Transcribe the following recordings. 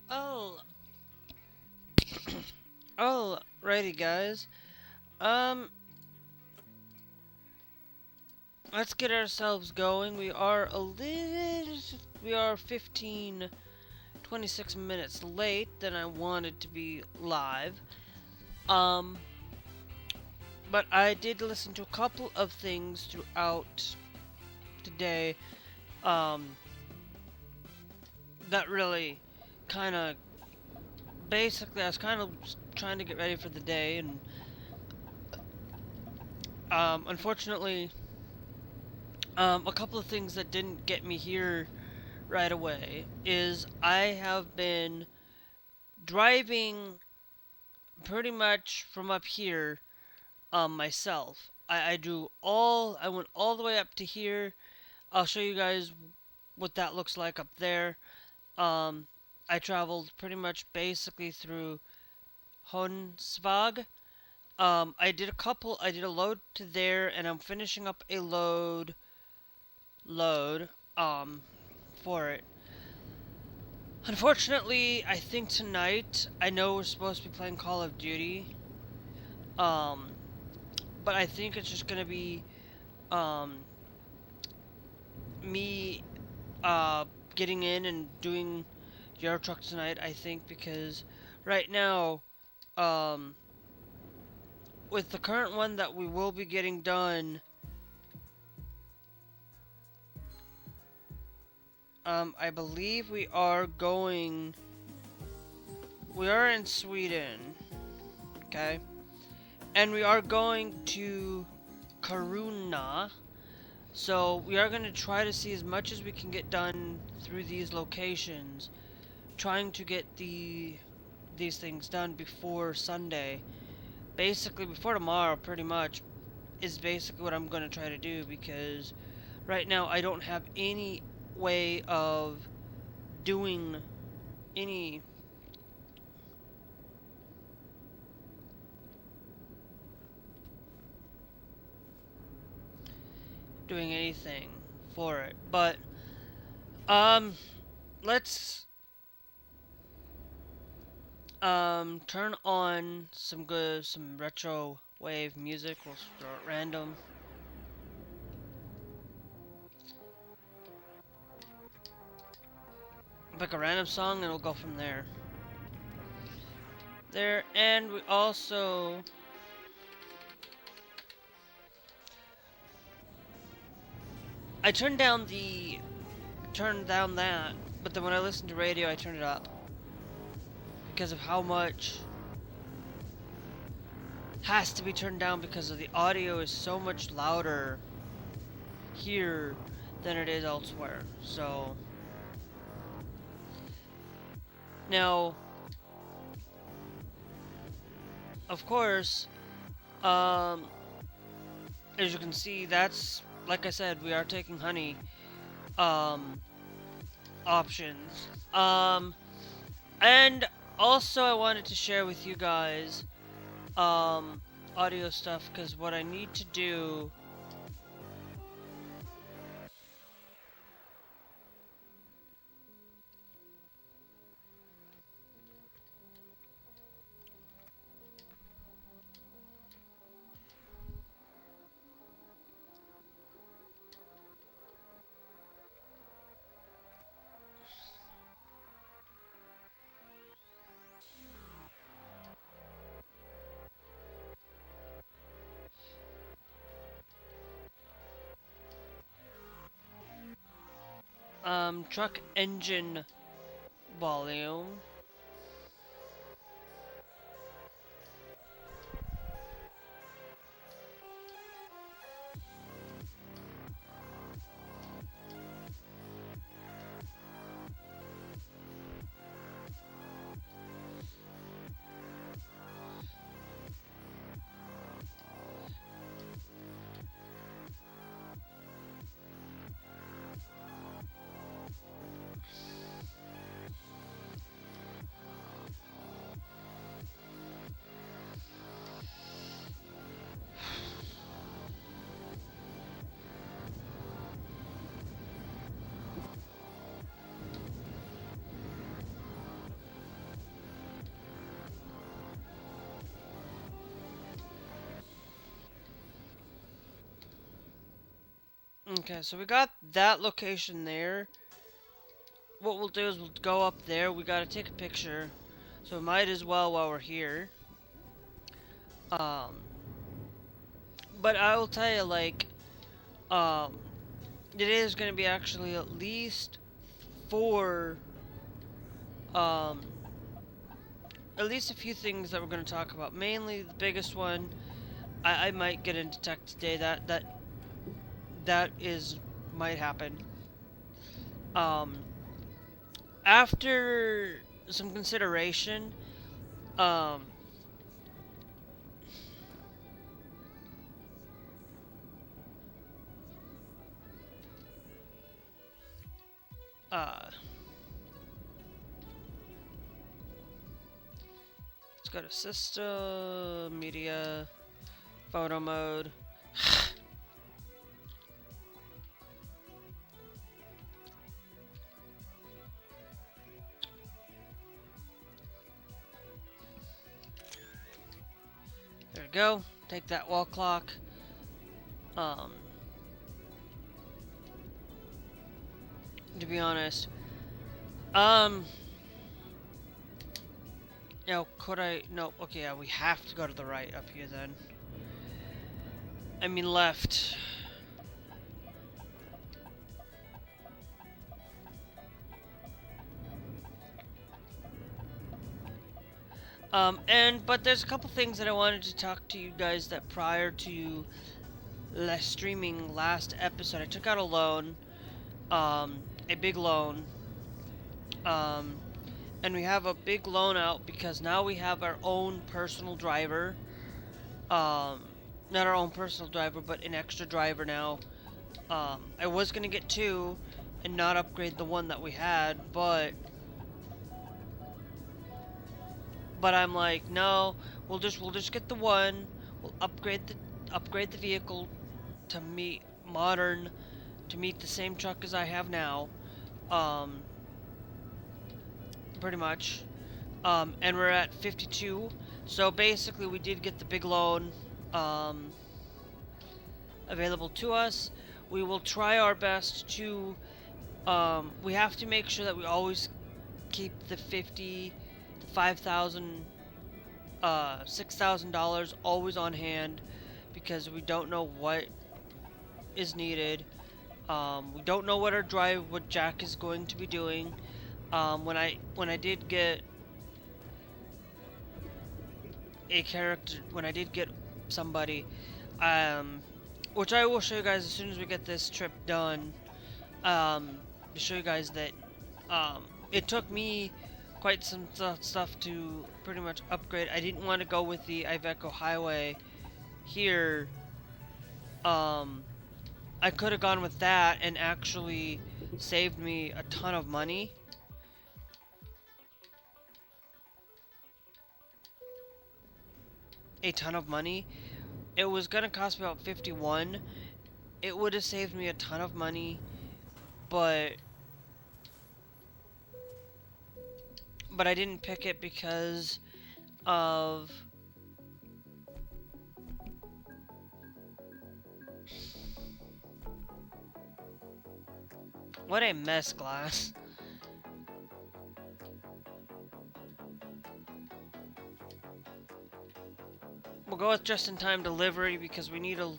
Oh, alrighty, guys. Um, let's get ourselves going. We are 15, 26 minutes late than I wanted to be live. Um, but I did listen to a couple of things throughout today. Um, that really kind of basically I was kind of trying to get ready for the day, and unfortunately, a couple of things that didn't get me here right away is I have been driving pretty much from up here myself. I went all the way up to here. I'll show you guys what that looks like up there. Um, I traveled pretty much basically through Honsvag. I did a load to there, and I'm finishing up a load, um, for it. Unfortunately, I think tonight, I know we're supposed to be playing Call of Duty, um, but I think it's just gonna be, um, me, getting in and doing Euro Truck tonight, I think, because right now, um, with the current one that we will be getting done, I believe we are in Sweden, okay? And we are going to Karuna. So we are going to try to see as much as we can get done through these locations, trying to get these things done before Sunday. Basically before tomorrow pretty much is basically what I'm going to try to do, because right now I don't have any way of doing any doing anything for it. But um let's turn on some retro wave music. We'll start random. Pick a random song and we'll go from there. And we also I turned down that, but then when I listened to radio, I turned it up because of how much has to be turned down because of the audio is so much louder here than it is elsewhere. So now, of course, um, as you can see, that's like I said, we are taking honey um options. And also I wanted to share with you guys um audio stuff, because what I need to do truck engine volume. Okay, so we got that location there. What we'll do is we'll go up there. We gotta take a picture. So we might as well while we're here. Um, but I will tell you, like, um, it is gonna be actually at least four, um, at least a few things that we're gonna talk about. Mainly the biggest one, I might get into tech today. That is might happen. Um, after some consideration, um, uh, let's go to system, media, photo mode. There we go. Take that wall clock. Um, to be honest, um, you know, could I? No. Okay, yeah, we have to go to the right up here then. I mean left. But there's a couple things that I wanted to talk to you guys that prior to streaming last episode, I took out a loan, a big loan, um, and we have a big loan out because now we have our own personal driver, not our own personal driver, but an extra driver now. I was gonna get two and not upgrade the one that we had, but I'm like, no, we'll just get the one. We'll upgrade the vehicle to meet modern, to meet the same truck as I have now. Um, pretty much. And we're at 52. So basically, we did get the big loan um, available to us. We will try our best to. We have to make sure that we always keep the 5,000, $6,000 always on hand because we don't know what is needed. We don't know what Jack is going to be doing. When I did get a character, when I did get somebody, which I will show you guys as soon as we get this trip done, to show you guys that, it took me quite some stuff to pretty much upgrade. I didn't want to go with the Iveco Highway here. I could have gone with that and actually saved me a ton of money. A ton of money. It was gonna cost me about 51. It would have saved me a ton of money, but I didn't pick it because of what a mess, Glass. We'll go with just-in-time delivery because we need to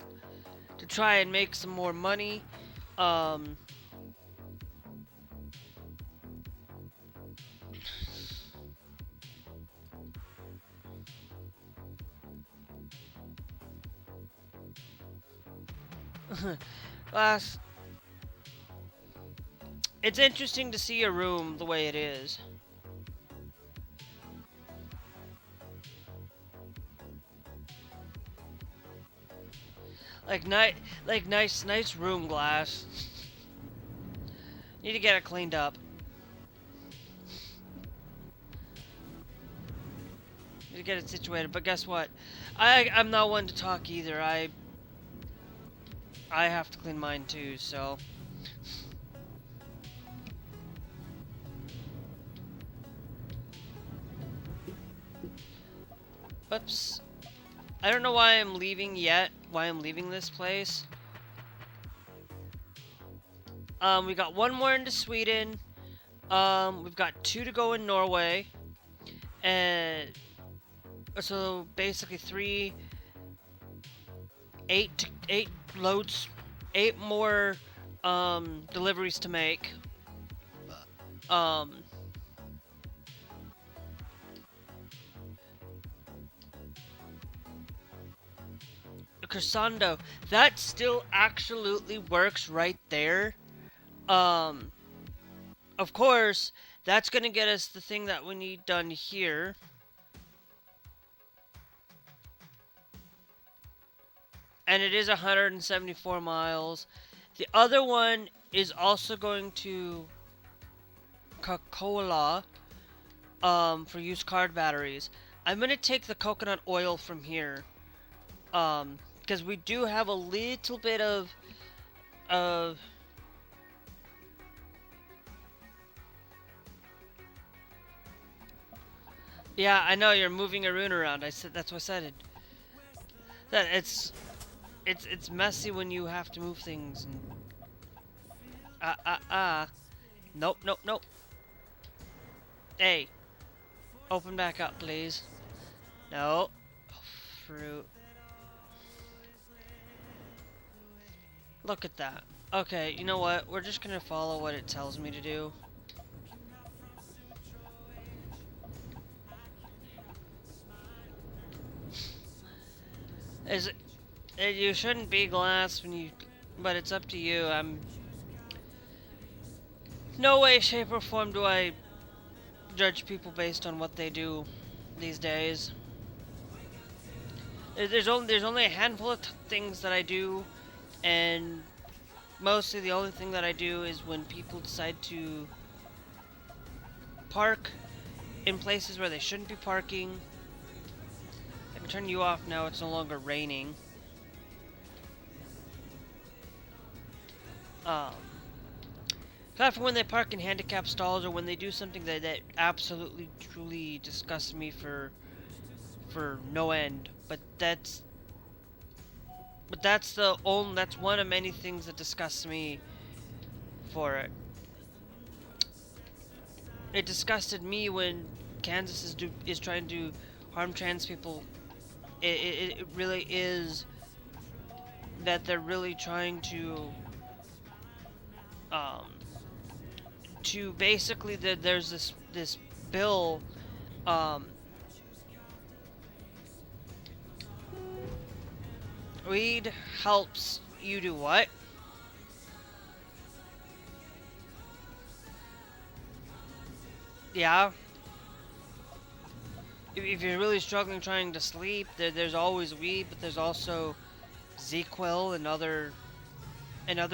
try and make some more money. Glass. It's interesting to see a room the way it is. Like nice room, Glass. Need to get it cleaned up. Need to get it situated. But guess what? I'm not one to talk either. I have to clean mine too. So. Oops. I don't know why I'm leaving yet. Why I'm leaving this place. We got one more into Sweden. We've got 2 to go in Norway. And so basically 3, 8 loads, 8 more deliveries to make. Crescendo, that still absolutely works right there. Um, of course, that's gonna get us the thing that we need done here. And it is 174 miles. The other one is also going to Coca-Cola for used car batteries. I'm gonna take the coconut oil from here, because we do have a little bit of yeah, I know you're moving a rune around. I said that's what I said. That it's messy when you have to move things. And, nope, nope, nope. Hey, open back up, please. No, oh, fruit. Look at that. Okay, you know what? We're just gonna follow what it tells me to do. Is it? You shouldn't be glass when you, but it's up to you. I'm. No way, shape, or form do I judge people based on what they do these days. There's only a handful of things that I do, and mostly the only thing that I do is when people decide to park in places where they shouldn't be parking. I can turn you off now, it's no longer raining. Except for when they park in handicap stalls or when they do something that absolutely truly disgusts me for no end. That's one of many things that disgusts me for it. It disgusted me when Kansas is trying to harm trans people. It really is that they're really trying to basically there's this bill, weed helps you do what? Yeah. If you're really struggling trying to sleep, there's always weed, but there's also ZQuil and other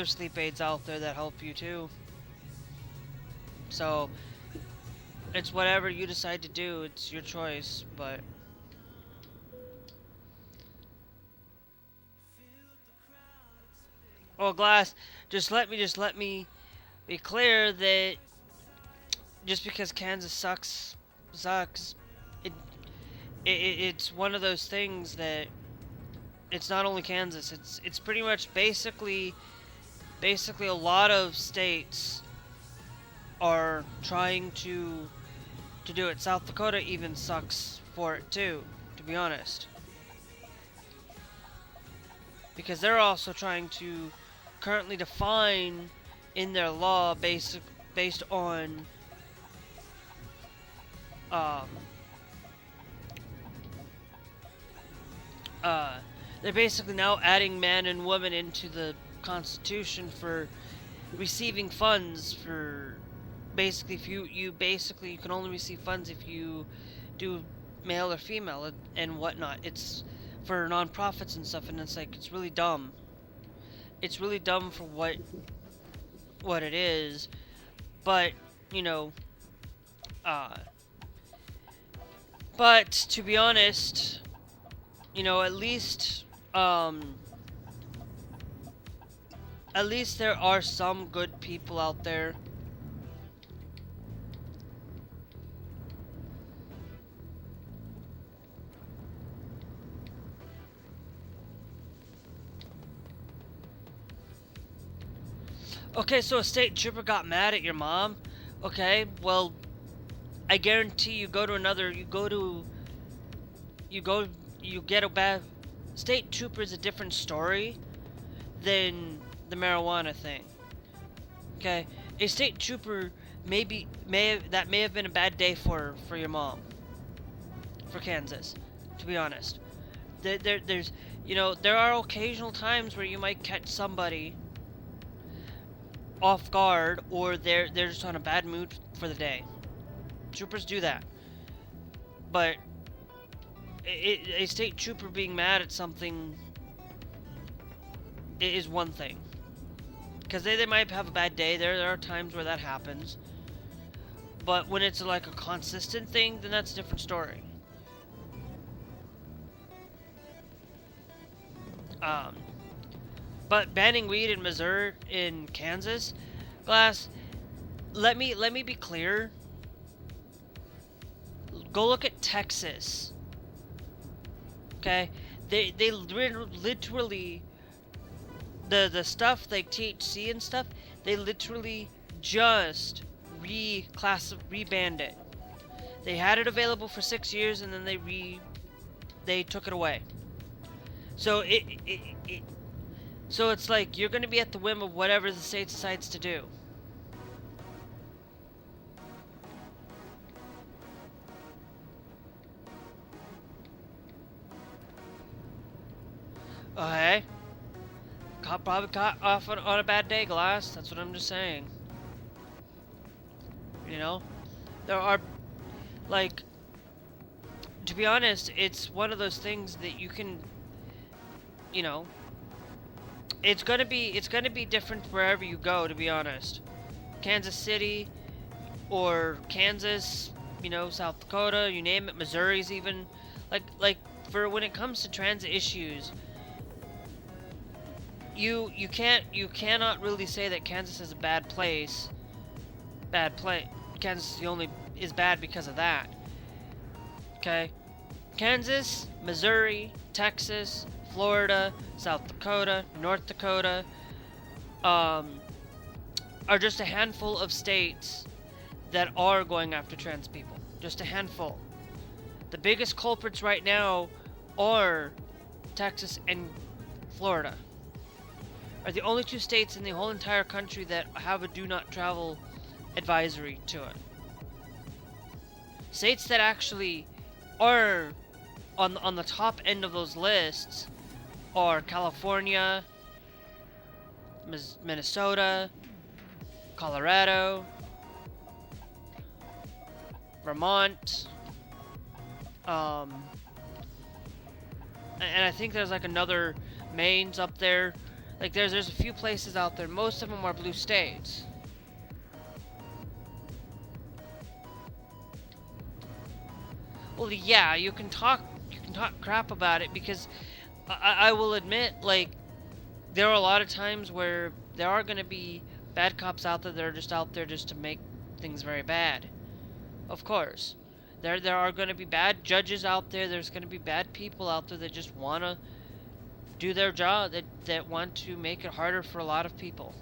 sleep aids out there that help you too. So it's whatever you decide to do, it's your choice, but oh, Glass, just let me be clear that just because Kansas sucks, it, it's one of those things that it's not only Kansas, it's pretty much basically a lot of states are trying to do it. South Dakota even sucks for it too, to be honest. Because they're also trying to currently define in their law based on they're basically now adding man and woman into the Constitution for receiving funds for basically if you can only receive funds if you do male or female and whatnot. It's for nonprofits and stuff, and it's like it's really dumb. It's really dumb for what it is, but you know, but to be honest, you know, at least there are some good people out there. Okay, so a state trooper got mad at your mom. Okay, well, I guarantee you go to another. You get a bad. State trooper is a different story than the marijuana thing. Okay, a state trooper may have been a bad day for your mom, for Kansas, to be honest. There's there are occasional times where you might catch somebody off guard, or they're just on a bad mood for the day. Troopers do that, but a state trooper being mad at something is one thing, because they might have a bad day. There are times where that happens, but when it's like a consistent thing, then that's a different story. But banning weed in Missouri, in Kansas, Glass. Let me be clear. Go look at Texas. Okay, they literally the stuff like THC and stuff. They literally just rebanned it. They had it available for 6 years, and then they took it away. So so it's like you're going to be at the whim of whatever the state decides to do. Okay. Probably caught off on a bad day, Glass. That's what I'm just saying. You know? There are, like, to be honest, it's one of those things that you can, it's gonna be different wherever you go, to be honest. Kansas City, or Kansas, South Dakota, you name it, Missouri's even, like, for when it comes to transit issues, you cannot really say that Kansas is a bad place. Kansas is bad because of that. Okay? Kansas, Missouri, Texas, Florida, South Dakota, North Dakota, are just a handful of states that are going after trans people. Just a handful. The biggest culprits right now are Texas and Florida. Are the only two states in the whole entire country that have a do not travel advisory to it. States that actually are on the top end of those lists are California, Minnesota, Colorado, Vermont, and I think there's like another Maine's up there. Like there's a few places out there. Most of them are blue states. Well, yeah, you can talk crap about it, because I will admit, like, there are a lot of times where there are going to be bad cops out there that are just out there just to make things very bad. Of course. There are going to be bad judges out there. There's going to be bad people out there that just want to do their job, that want to make it harder for a lot of people.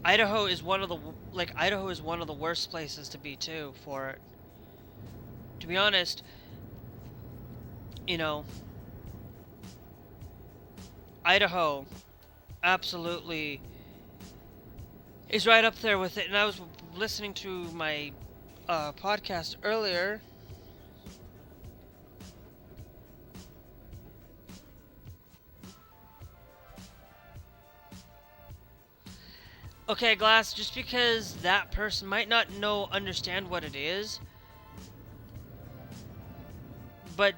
Idaho is one of the worst places to be too for it. To be honest, Idaho absolutely is right up there with it. And I was listening to my podcast earlier. Okay, Glass, just because that person might not understand what it is, but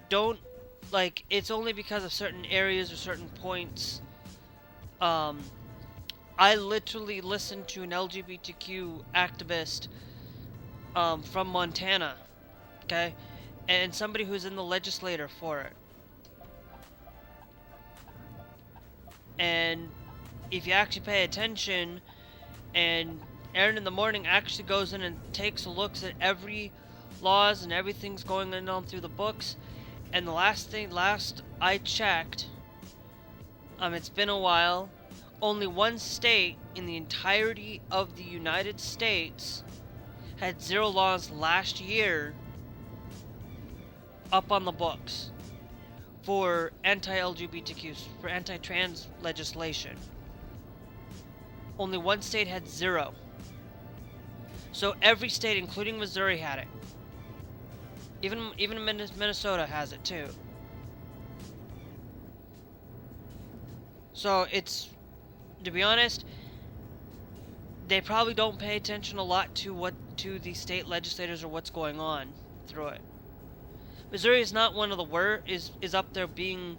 it's only because of certain areas or certain points. I literally listened to an LGBTQ activist from Montana, okay, and somebody who's in the legislature for it. And if you actually pay attention, and Aaron in the morning actually goes in and takes a look at every laws and everything's going on through the books. And the last I checked, It's been a while. Only one state in the entirety of the United States had 0 laws last year up on the books for anti-LGBTQ, for anti-trans legislation. Only one state had 0. So every state, including Missouri, had it. Even Minnesota has it too. So it's, to be honest, they probably don't pay attention a lot to the state legislators or what's going on through it. Missouri is not one of the worst, is up there being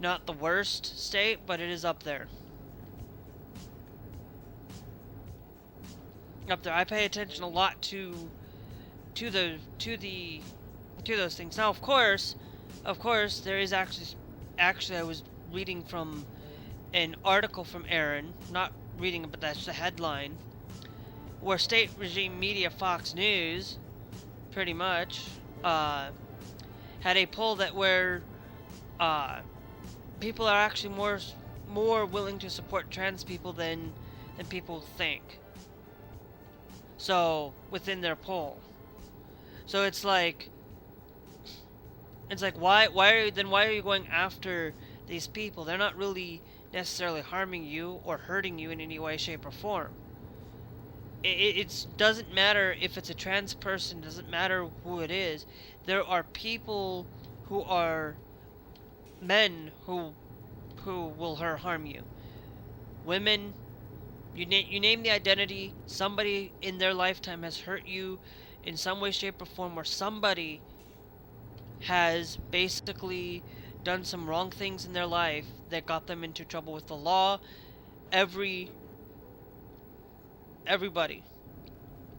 not the worst state, but it is up there. Up there. I pay attention a lot to those things. Now, of course, there is actually I was reading from an article from Aaron, not reading it, but that's the headline, where state regime media Fox News, pretty much, had a poll that where people are actually more willing to support trans people than people think. So within their poll, so it's like why are you going after these people? They're not really necessarily harming you or hurting you in any way, shape, or form. It doesn't matter if it's a trans person, doesn't matter who it is. There are people who are men who will harm you. Women, you name the identity, somebody in their lifetime has hurt you in some way, shape, or form, or somebody has basically done some wrong things in their life that got them into trouble with the law. Everybody.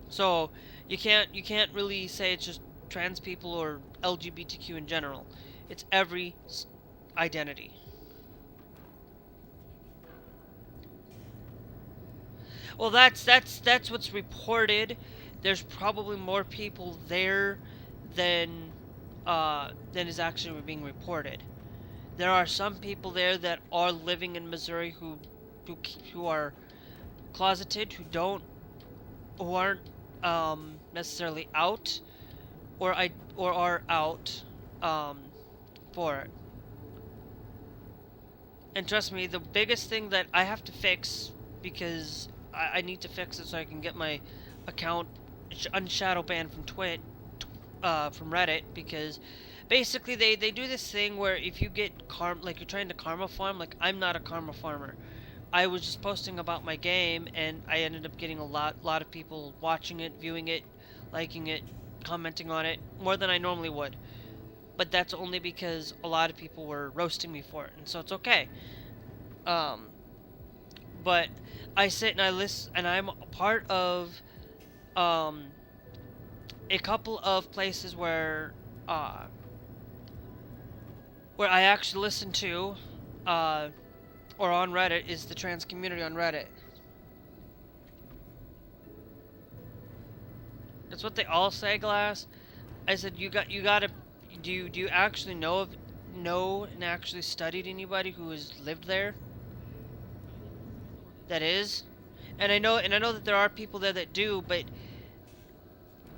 So you can't really say it's just trans people or LGBTQ in general. It's every identity. Well, that's what's reported. There's probably more people there than is actually being reported. There are some people there that are living in Missouri who are closeted, who aren't necessarily out, or are out for it. And trust me, the biggest thing that I have to fix, because I need to fix it so I can get my account unshadow banned from from Reddit, because basically they do this thing where if you get like you're trying to karma farm, like I'm not a karma farmer. I was just posting about my game, and I ended up getting a lot of people watching it, viewing it, liking it, commenting on it, more than I normally would. But that's only because a lot of people were roasting me for it, and so it's okay. But I sit and I listen, and I'm a part of a couple of places where I actually listen to, or on Reddit, is the trans community on Reddit. That's what they all say, Glass. I said you gotta. Do you actually know and actually studied anybody who has lived there? That is, and I know that there are people there that do,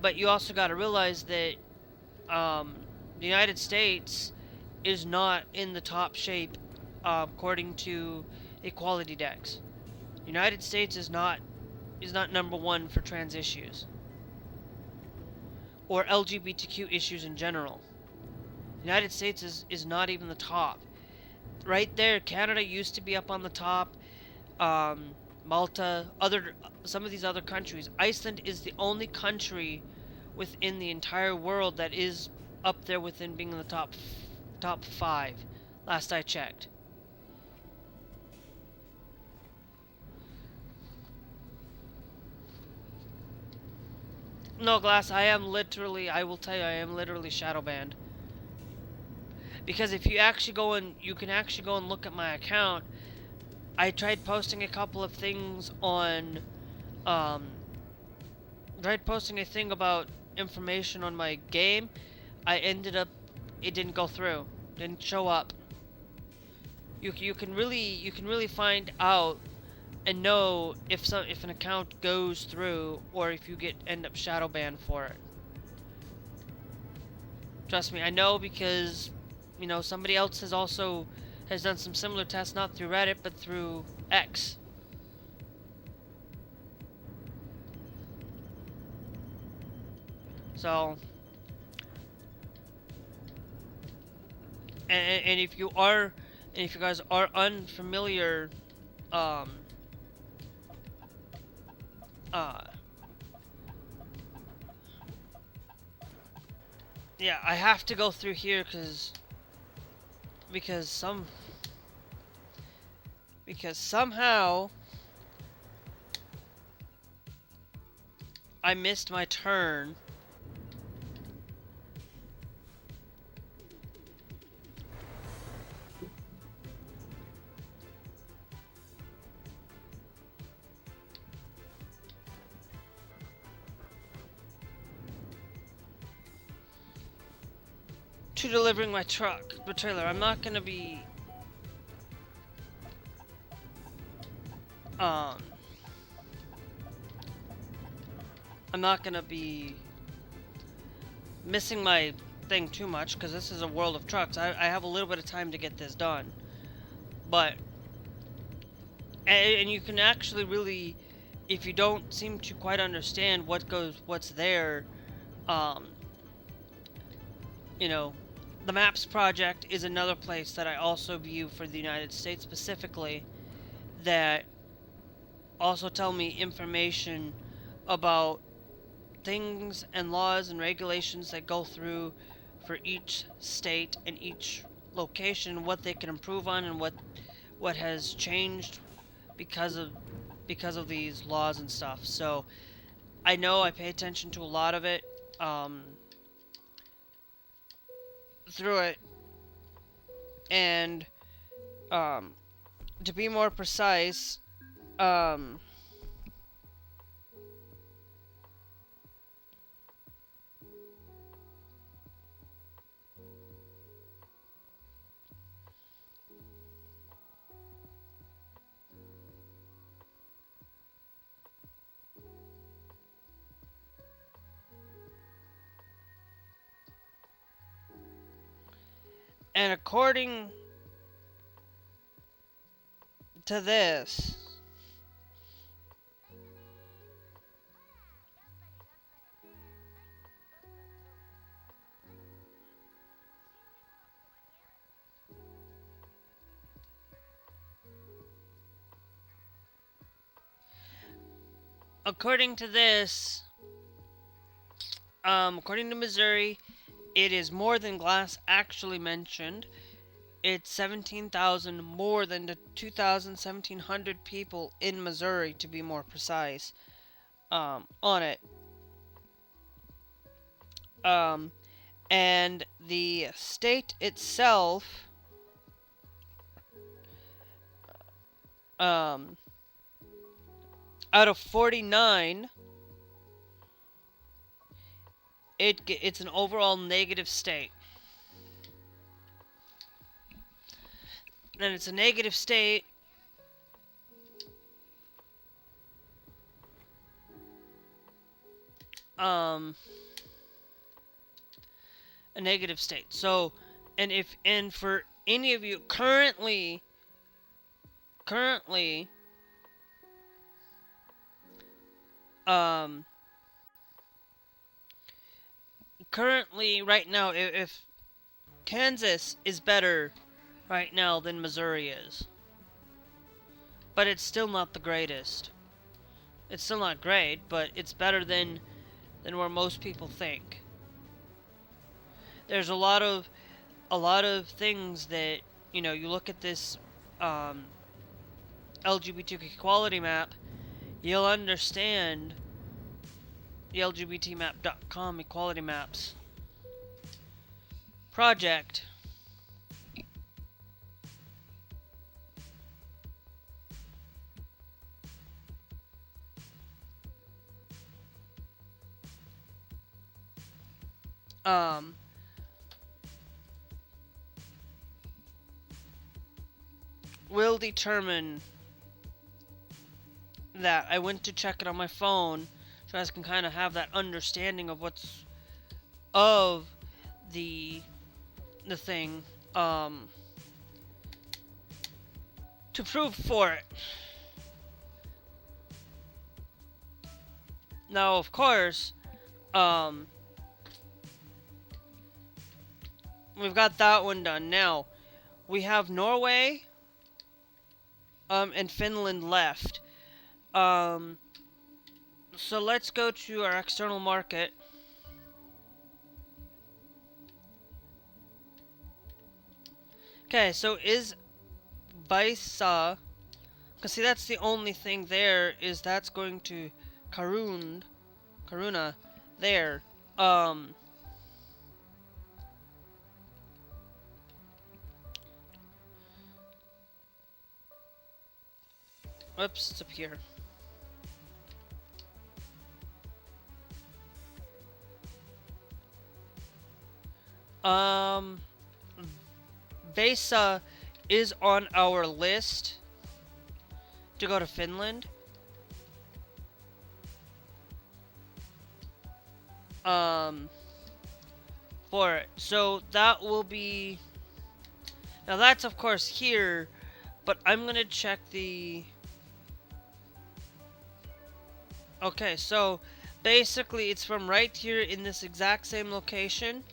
but you also got to realize that the United States is not in the top shape according to Equality Dex. United States is not number one for trans issues or LGBTQ issues in general. The United States is not even the top. Right there, Canada used to be up on the top. Malta, some of these other countries. Iceland is the only country within the entire world that is up there within being in the top 5, last I checked. No, Glass, I will tell you, I am literally shadow banned. Because if you can actually go and look at my account. I tried posting a couple of things on, tried posting a thing about information on my game. It didn't go through, didn't show up. you can really find out and know if an account goes through or if you end up shadow banned for it. Trust me, I know, because somebody else has done some similar tests, not through Reddit but through X. So, and if you guys are unfamiliar, um, yeah, I have to go through here because somehow I missed my turn. To delivering my trailer. I'm not gonna be I'm not gonna be missing my thing too much, because this is a world of trucks. I have a little bit of time to get this done, but and you can actually really, if you don't seem to quite understand what's there, the Maps project is another place that I also view for the United States specifically, that also tell me information about things and laws and regulations that go through for each state and each location, what they can improve on, and what has changed because of these laws and stuff. So I know I pay attention to a lot of it through it, and to be more precise, and according to this, according to Missouri, it is more than Glass actually mentioned. It's 17,000 more than the 2,1700 people in Missouri, to be more precise, on it. And the state itself, out of 49, it's an overall negative state. And it's a negative state So, and for any of you currently right now, if Kansas is better right now than Missouri is, but it's still not the greatest. It's still not great, but it's better than where most people think. There's a lot of things that, you look at this LGBTQ equality map, you'll understand the LGBTmap.com equality maps project. will determine that. I went to check it on my phone, so I can kind of have that understanding of what's of the thing, to prove for it. Now, of course, we've got that one done. Now, we have Norway, and Finland left. So let's go to our external market. Okay, so is Vaisa, because see, that's the only thing there, is that's going to Karuna there. Whoops, it's up here. Vaisa is on our list to go to Finland. For it. So that will be... Now that's of course here, but I'm gonna check the... Okay, so basically it's from right here in this exact same location.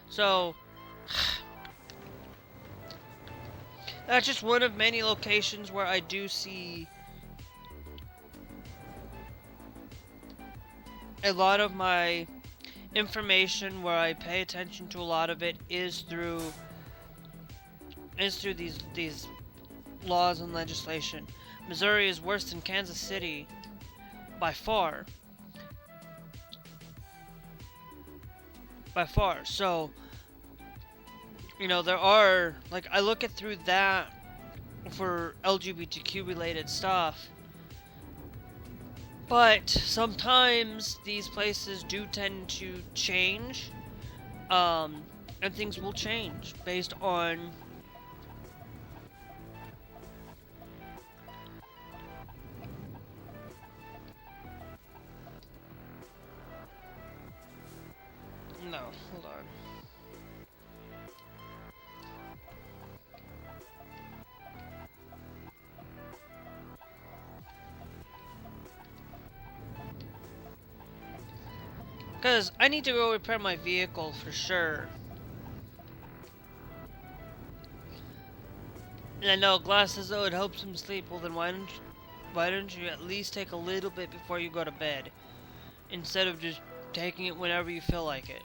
So that's just one of many locations where I do see a lot of my information, where I pay attention to a lot of it is through these laws and legislation. Missouri is worse than Kansas City by far. By far. So, you know, there are, like, I look at through that for LGBTQ related stuff. But sometimes these places do tend to change, and things will change based on no, hold on. Because I need to go repair my vehicle for sure. And I know Glass says, oh, it helps him sleep. Well, then why don't you at least take a little bit before you go to bed, instead of just taking it whenever you feel like it.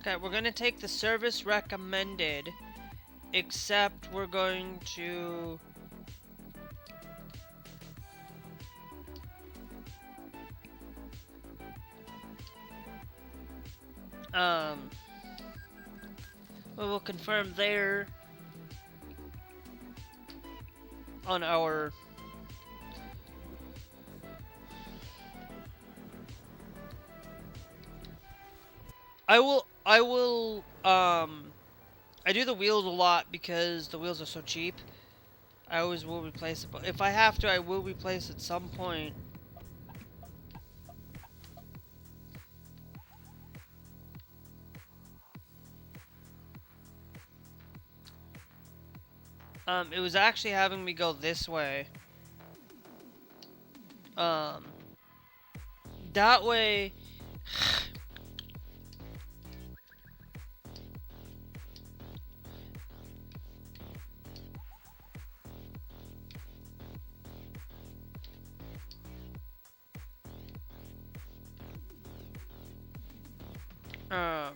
Okay, we're gonna take the service recommended, except we're going to... we will confirm there on our... I do the wheels a lot because the wheels are so cheap. I always will replace it, but if I have to, I will replace at some point. It was actually having me go this way. That way... Um.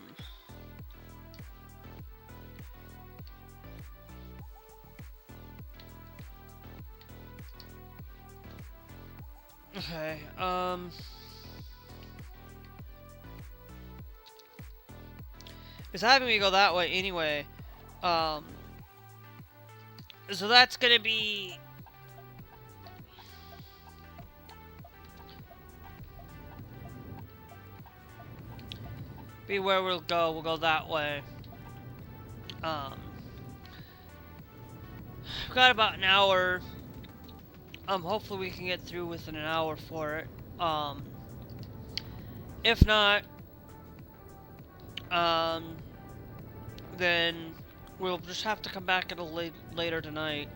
Okay. It's having me go that way anyway. Um. So that's gonna be where we'll go. We'll go that way. Um. We've got about an hour. Hopefully we can get through within an hour for it. If not, um, then we'll just have to come back at a later tonight.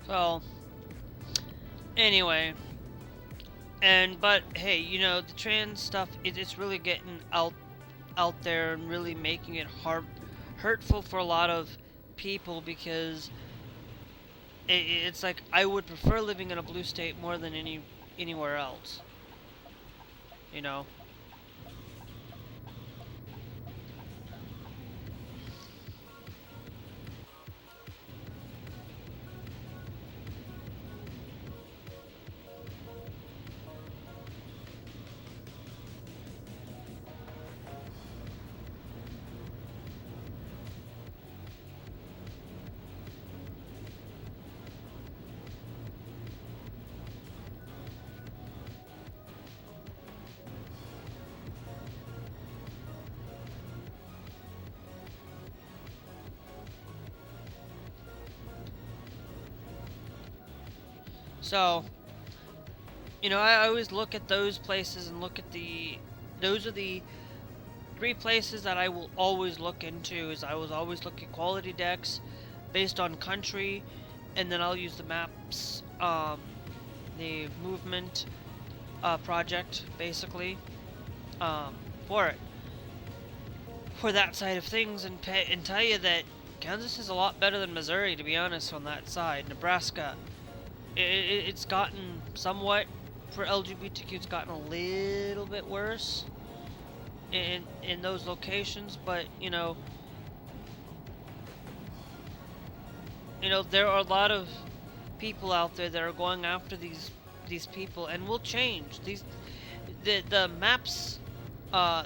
So, anyway, but hey, you know, the trans stuff, it's really getting out there and really making it hurtful for a lot of people, because it's like I would prefer living in a blue state more than anywhere else. You know. So, you know, I always look at those places and look at those are the three places that I will always look into. Is I will always look at quality decks based on country, and then I'll use the maps, the movement project, basically, for it, for that side of things, and tell you that Kansas is a lot better than Missouri, to be honest, on that side. Nebraska, it's gotten somewhat, for LGBTQ, it's gotten a little bit worse in those locations, but there are a lot of people out there that are going after these people, and will change the maps.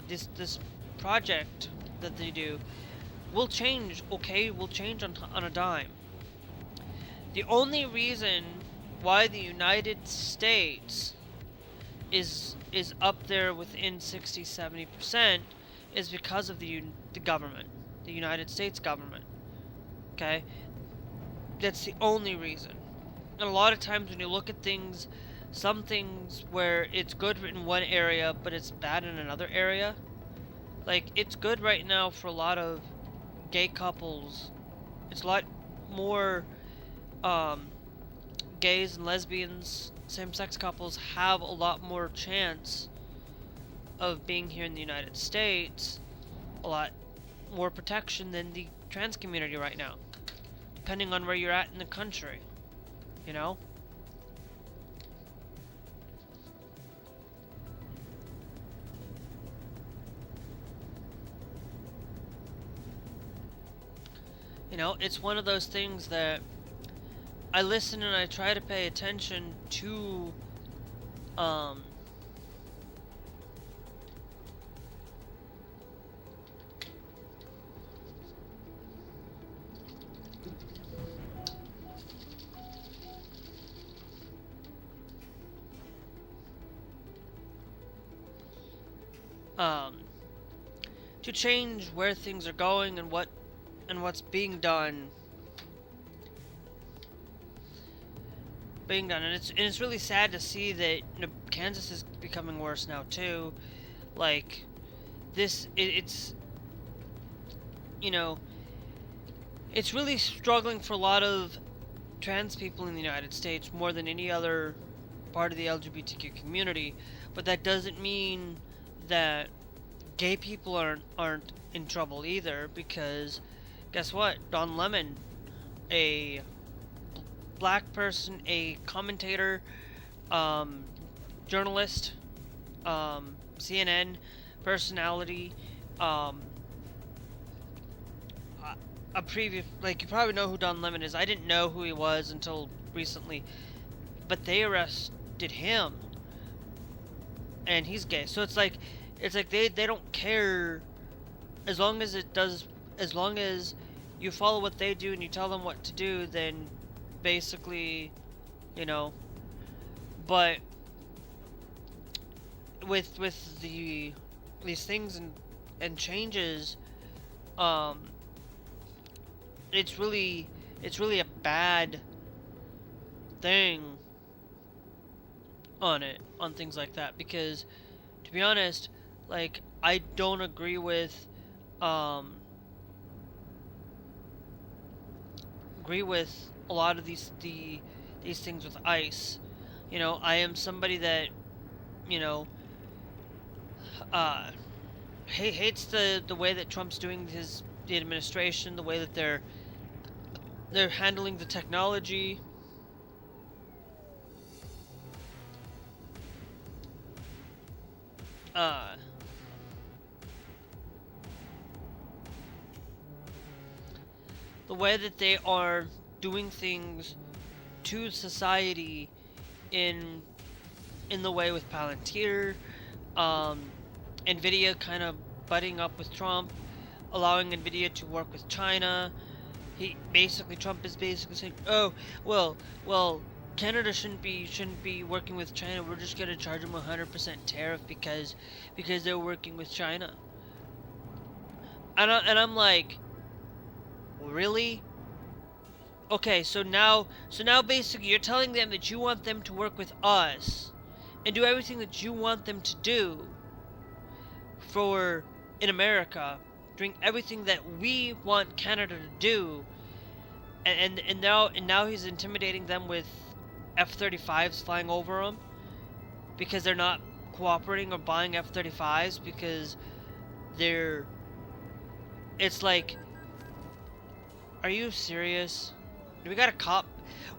This project that they do will change. Okay, will change on a dime. The only reason why the United States is up there within 60-70% is because of the government, the United States government. Okay, that's the only reason. And a lot of times when you look at things, some things where it's good in one area but it's bad in another area, like it's good right now for a lot of gay couples. It's a lot more gays and lesbians, same-sex couples have a lot more chance of being here in the United States, a lot more protection than the trans community right now, depending on where you're at in the country, you know? It's one of those things that I listen and I try to pay attention to, to change where things are going and what's being done. being done, and it's really sad to see that Kansas is becoming worse now too. Like it's you know it's really struggling for a lot of trans people in the United States more than any other part of the LGBTQ community. But that doesn't mean that gay people aren't in trouble either, because guess what? Don Lemon, a black person, a commentator, um, journalist, CNN personality, um, a previous, like, you probably know who Don Lemon is. I didn't know who he was until recently, but they arrested him, and he's gay. So it's like they don't care, as long as as long as you follow what they do and you tell them what to do, then basically, you know. But with these things and changes, um, it's really a bad thing on things like that, because to be honest, like, I don't agree with um a lot of these things with ICE. I am somebody that, you know, uh hates the way that Trump's doing the administration, the way that they're handling the technology. Uh the way that they are doing things to society in the way with Palantir, um, Nvidia kind of butting up with Trump, allowing Nvidia to work with China. Trump is basically saying, "Oh, well, Canada shouldn't be working with China. We're just gonna charge them 100% tariff because they're working with China." And I'm like, really? Okay, so now basically you're telling them that you want them to work with us and do everything that you want them to do for in America, doing everything that we want Canada to do, and now he's intimidating them with F-35s flying over them because they're not cooperating or buying F-35s because they're. It's like, are you serious? We got a cop.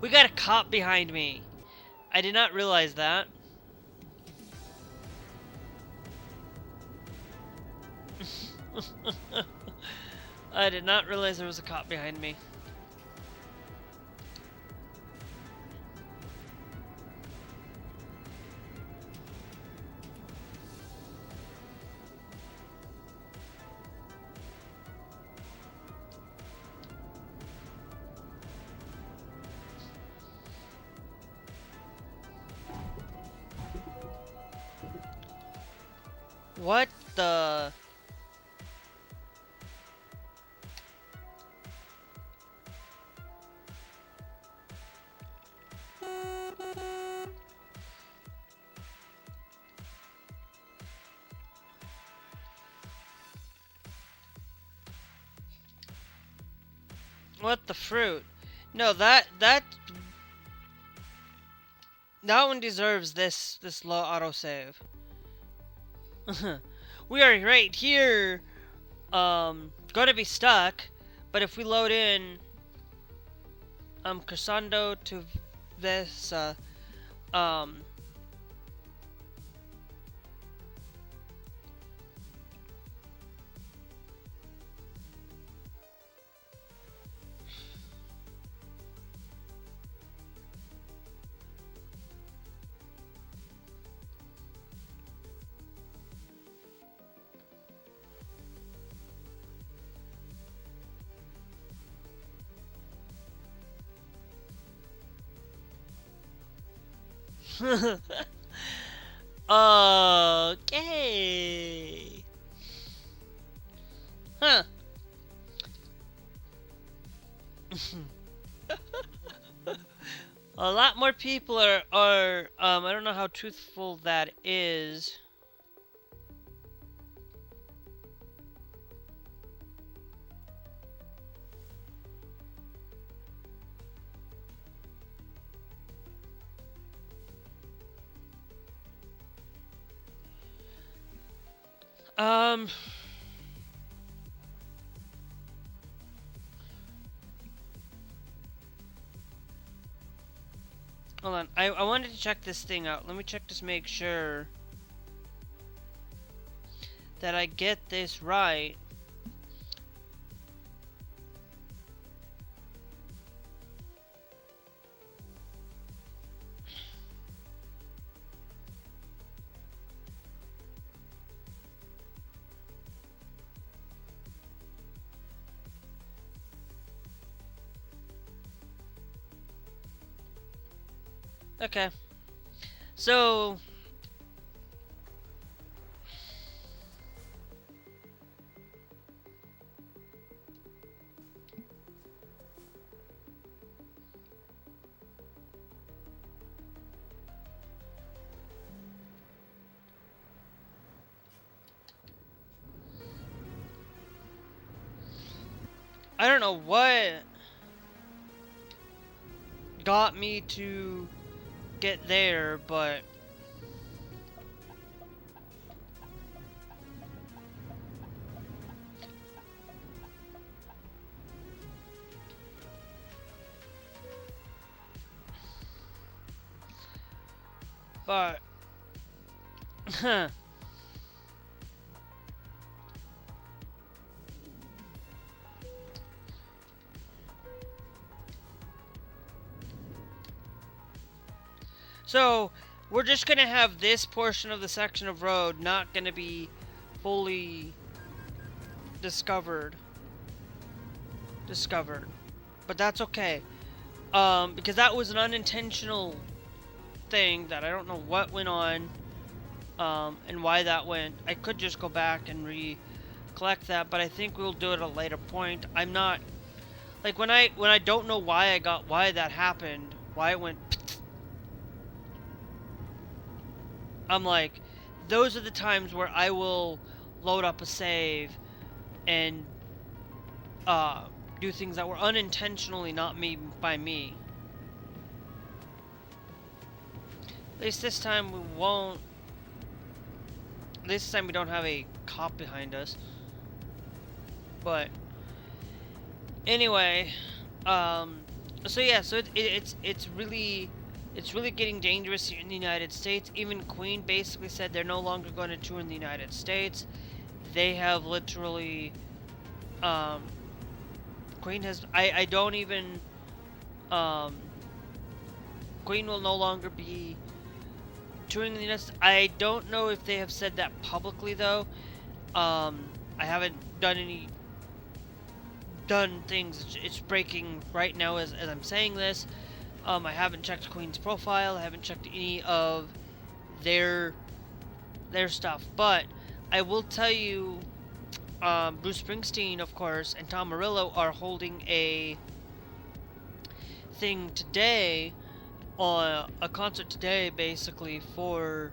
We got a cop behind me. I did not realize that. I did not realize there was a cop behind me. What the? What the fruit? No, that one deserves this low autosave. We are right here, gonna be stuck, but if we load in, Cruzando to this, okay. Huh. A lot more people are I don't know how truthful that is. Um, Hold on. I wanted to check this thing out. Let me check this, make sure that I get this right. Okay. So, I don't know what got me to get there, but but so we're just gonna have this portion of the section of road not gonna be fully discovered, but that's okay. Because that was an unintentional thing that I don't know what went on, and why that went. I could just go back and collect that, but I think we'll do it at a later point. I'm not like when I don't know why that happened, why it went. I'm like, those are the times where I will load up a save and do things that were unintentionally not made by me. At least this time we won't. This time we don't have a cop behind us. But anyway, so yeah, so it's really getting dangerous here in the United States. Even Queen basically said they're no longer going to tour in the United States. They have literally, Queen has, I don't even, Queen will no longer be touring in the United States. I don't know if they have said that publicly though. I haven't done things. It's breaking right now as I'm saying this. I haven't checked Queen's profile. I haven't checked any of their stuff. But I will tell you, Bruce Springsteen, of course, and Tom Morello are holding a thing today, a concert today, basically for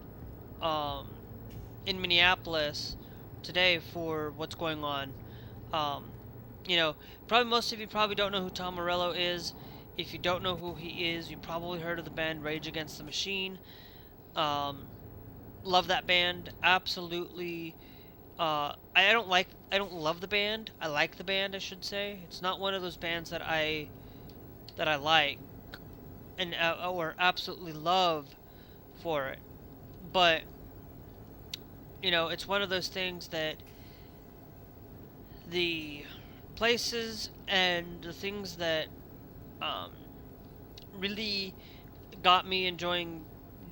in Minneapolis today for what's going on. You know, probably most of you probably don't know who Tom Morello is. If you don't know who he is, you probably heard of the band Rage Against the Machine. Love that band, absolutely. I don't love the band. I like the band, I should say. It's not one of those bands that I like and or absolutely love for it. But you know, it's one of those things that the places and the things that really got me enjoying.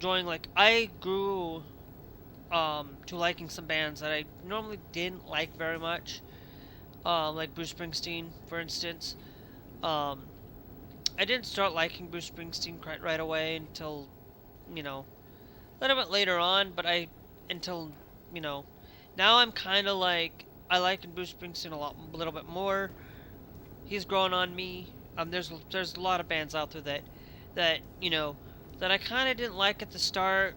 Like, I grew to liking some bands that I normally didn't like very much, like Bruce Springsteen, for instance. I didn't start liking Bruce Springsteen quite right away until, you know, a little bit later on, but until, you know, now I'm kind of like, I like Bruce Springsteen a little bit more. He's grown on me. There's a lot of bands out there that, that I kind of didn't like at the start,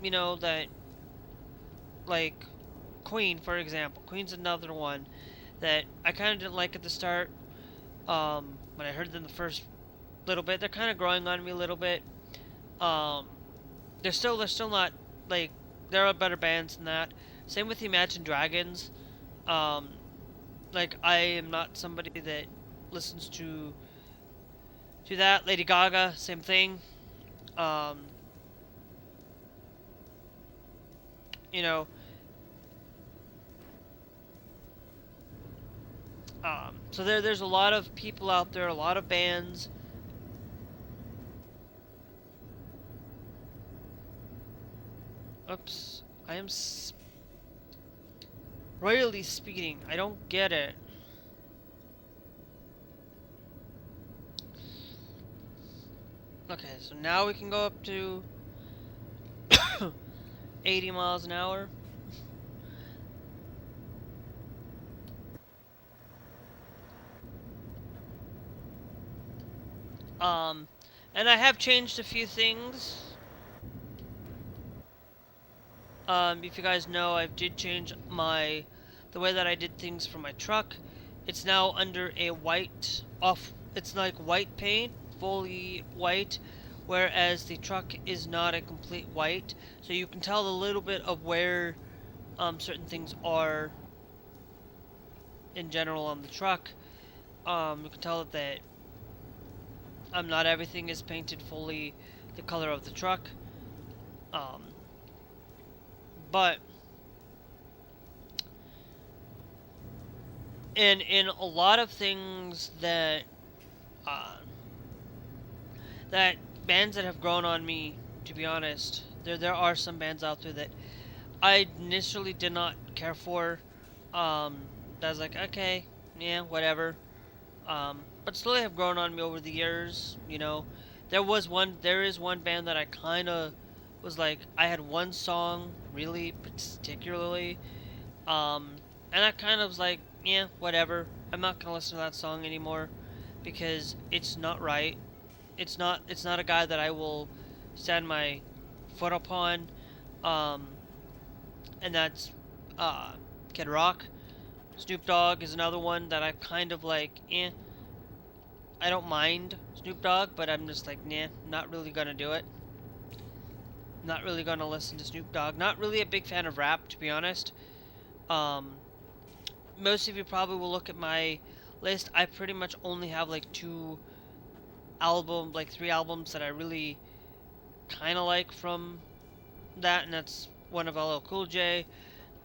that, like, Queen, for example. Queen's another one that I kind of didn't like at the start. When I heard them the first little bit, they're kind of growing on me a little bit. Um, they're still not, like, there are better bands than that. Same with the Imagine Dragons. Um, like, I am not somebody that listens to that. Lady Gaga, same thing. Um, you know, so there's a lot of people out there, a lot of bands. Oops, I am royally speeding. I don't get it. Okay, so now we can go up to 80 miles an hour. Um, and I have changed a few things. If you guys know, I did change the way that I did things for my truck. It's now under a it's like white paint, fully white, whereas the truck is not a complete white. So you can tell a little bit of where certain things are in general on the truck. You can tell that not everything is painted fully the color of the truck. Um, but in a lot of things uh, that bands that have grown on me, to be honest, there are some bands out there that I initially did not care for. That was like, okay, yeah, whatever. But slowly have grown on me over the years. There is one band that I kind of was like, I had one song really particularly, um, and I kind of was like, yeah, whatever. I'm not gonna listen to that song anymore because it's not right. It's not a guy that I will stand my foot upon. Um, and that's uh, Kid Rock. Snoop Dogg is another one that I kind of like, I don't mind Snoop Dogg, but I'm just like, nah, not really gonna do it. Not really gonna listen to Snoop Dogg. Not really a big fan of rap, to be honest. Um, Most of you probably will look at my list. I pretty much only have like three albums that I really kind of like from that, and that's one of LL Cool J,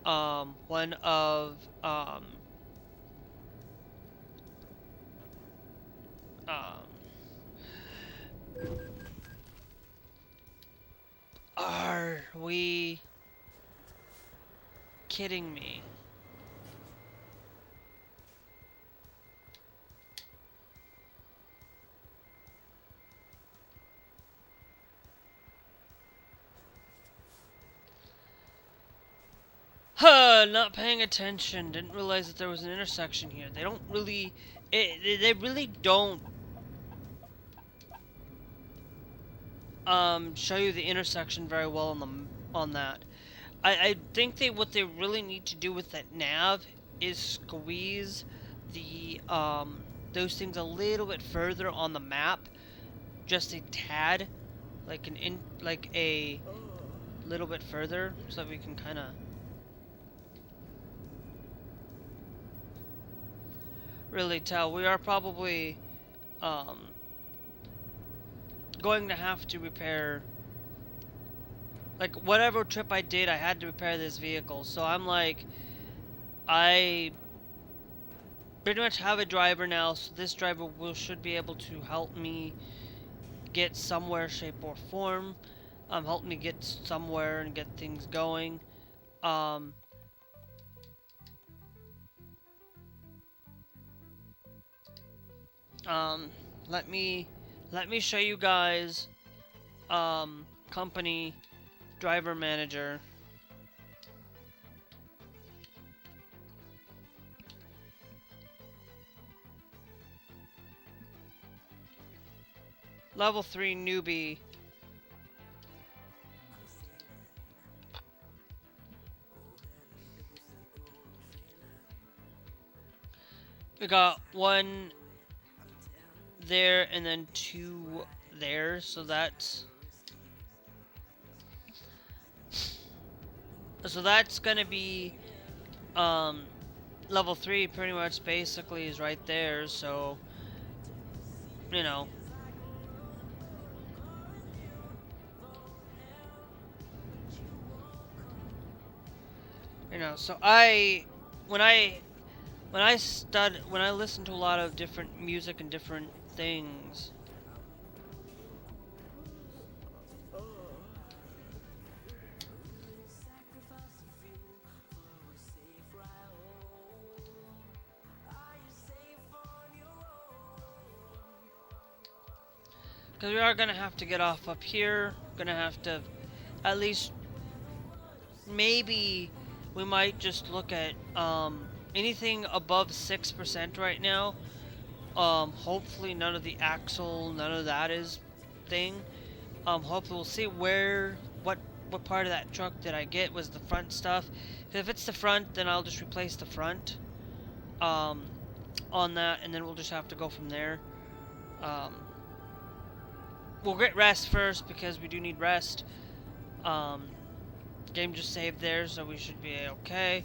one of um, are we kidding me? Huh, not paying attention. Didn't realize that there was an intersection here. They don't really, they really don't show you the intersection very well on that. I think what they really need to do with that nav is squeeze the those things a little bit further on the map, just a tad, like a little bit further, so that we can kind of really tell. We are probably um going to have to repair, like, whatever trip I did, I had to repair this vehicle. So I'm like, I pretty much have a driver now, so this driver should be able to help me get somewhere, shape or form. Help me get somewhere and get things going. Um, um, let me show you guys company driver manager. Level 3 newbie. We got 1 there and then 2 there, so that's gonna be level 3 pretty much basically is right there, so you know. So when I when I listen to a lot of different music and different things, because we are gonna have to get off up here, gonna have to at least maybe we might just look at anything above 6% right now. Hopefully none of the axle, none of that is thing. Hopefully we'll see what part of that truck did I get was the front stuff. If it's the front, then I'll just replace the front on that, and then we'll just have to go from there. We'll get rest first because we do need rest. Game just saved there, so we should be okay.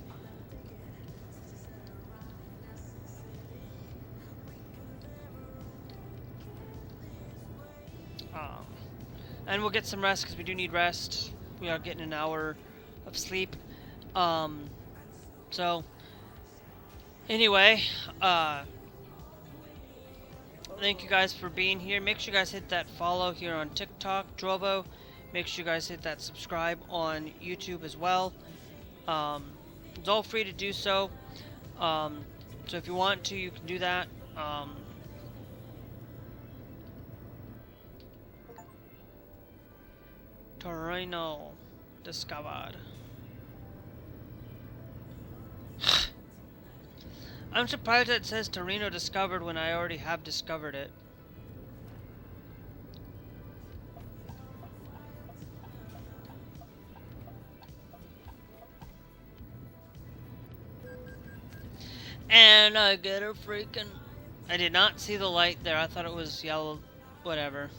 And we'll get some rest because we do need rest. We are getting an hour of sleep. So anyway, thank you guys for being here. Make sure you guys hit that follow here on TikTok, Drovo. Make sure you guys hit that subscribe on YouTube as well. It's all free to do so. So if you want to, you can do that. Torino discovered. I'm surprised that it says Torino discovered when I already have discovered it. And I get a freaking... I did not see the light there. I thought it was yellow. Whatever.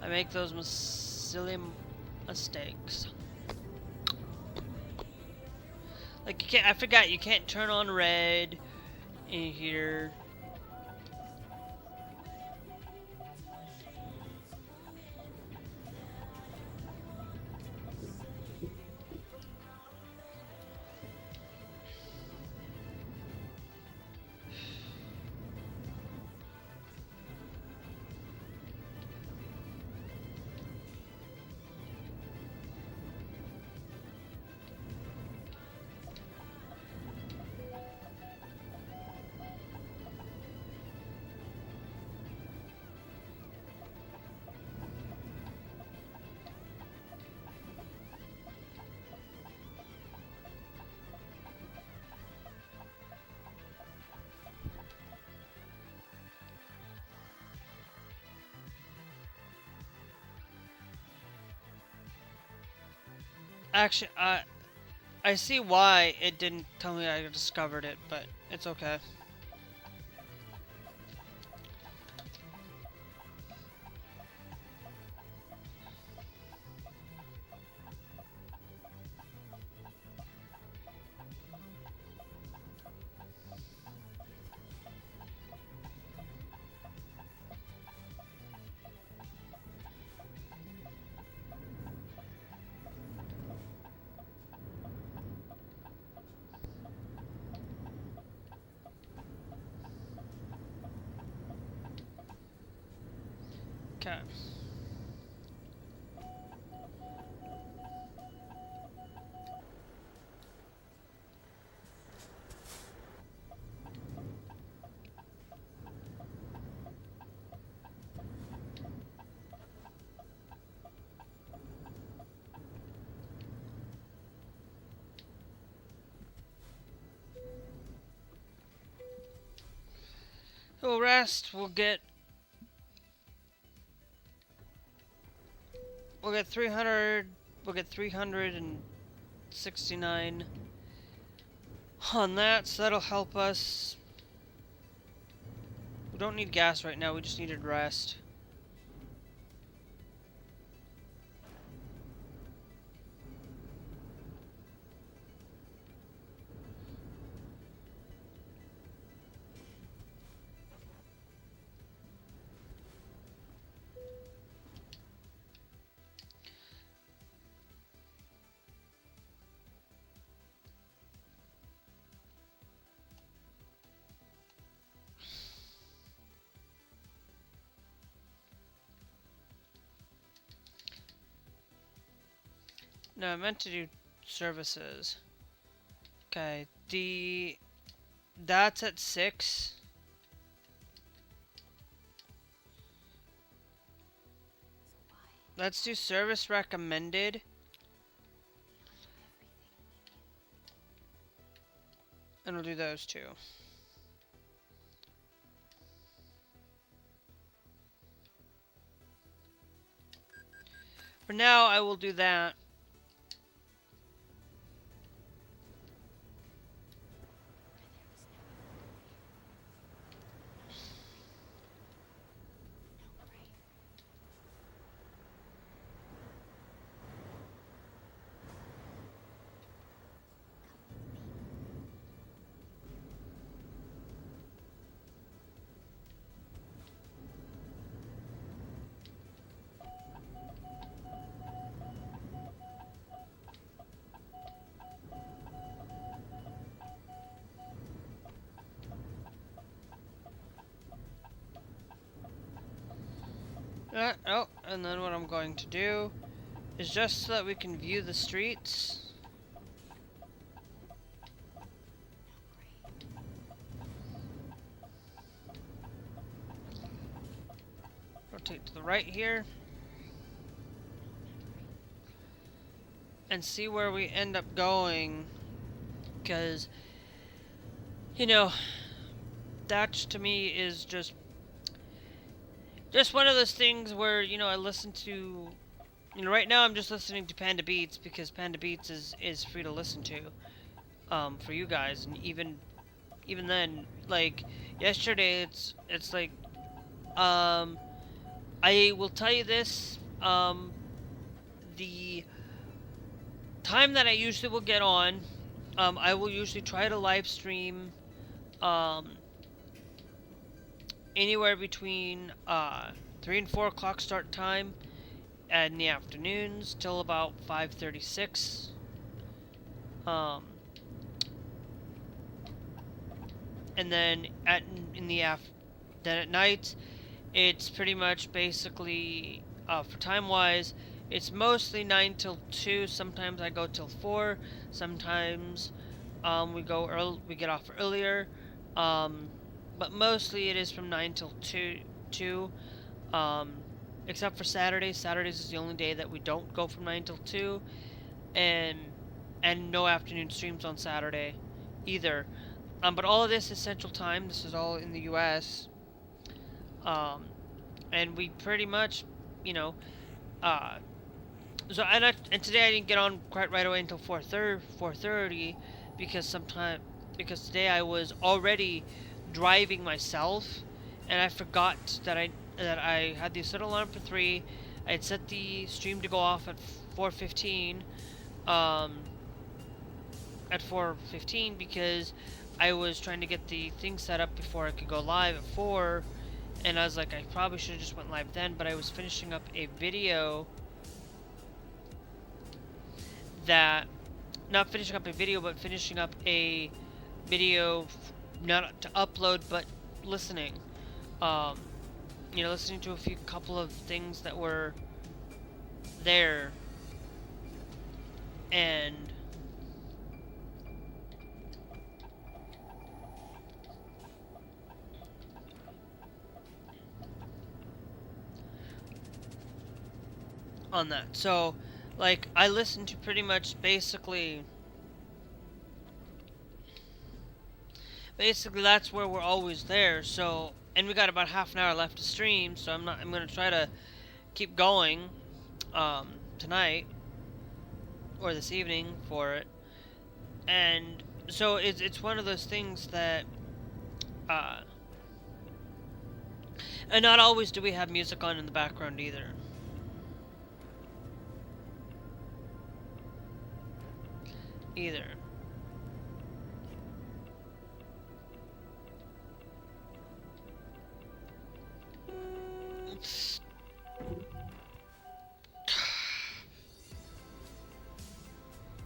I make those silly mistakes. Like, you can't... I forgot, you can't turn on red in here. Actually, I see why it didn't tell me I discovered it, but it's okay. Okay. We'll rest. We'll get we'll get 300. We'll get 369 on that, so that'll help us. We don't need gas right now, we just needed rest. No, I meant to do services. Okay, that's at 6. Let's do service recommended. And we'll do those two. For now, I will do that. Oh, and then what I'm going to do is just so that we can view the streets. Rotate to the right here. And see where we end up going. Because, you know, that to me is just one of those things where, you know, I listen to, you know, right now I'm just listening to Panda Beats because Panda Beats is free to listen to, for you guys, and even then, like, yesterday, it's like, I will tell you this, the time that I usually will get on, I will usually try to live stream, anywhere between 3 and 4 o'clock start time in the afternoons till about 5:36. And then at night, it's pretty much basically for time wise, it's mostly 9 till 2. Sometimes I go till 4. Sometimes we get off earlier. But mostly it is from 9 till 2, except for Saturdays. Saturdays is the only day that we don't go from 9 till 2, and no afternoon streams on Saturday either. But all of this is Central Time. This is all in the U.S. And we pretty much, you know, so and today I didn't get on quite right away until 4:30 because today I was already driving myself, and I forgot that I had the set alarm for 3. I had set the stream to go off at 4:15, because I was trying to get the thing set up before I could go live at 4, and I was like, I probably should have just went live then, but I was finishing up a video not finishing up a video, but finishing up a video not to upload, but listening. You know, listening to a couple of things that were there, and on that. So, like, I listened to pretty much basically that's where we're always there. So, and we got about half an hour left to stream, so I'm going to try to keep going. tonight or this evening for it, and so it's one of those things that and not always do we have music on in the background either.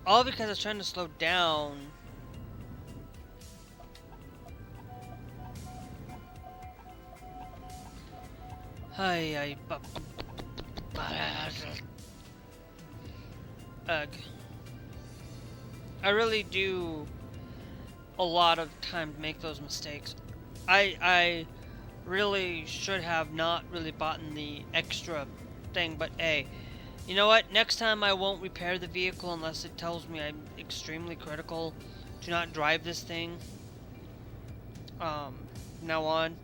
All because I was trying to slow down. Ugh. I really do a lot of time to make those mistakes. I really should have not really bought the extra thing, but hey, you know what? Next time I won't repair the vehicle unless it tells me I'm extremely critical to not drive this thing. From now on.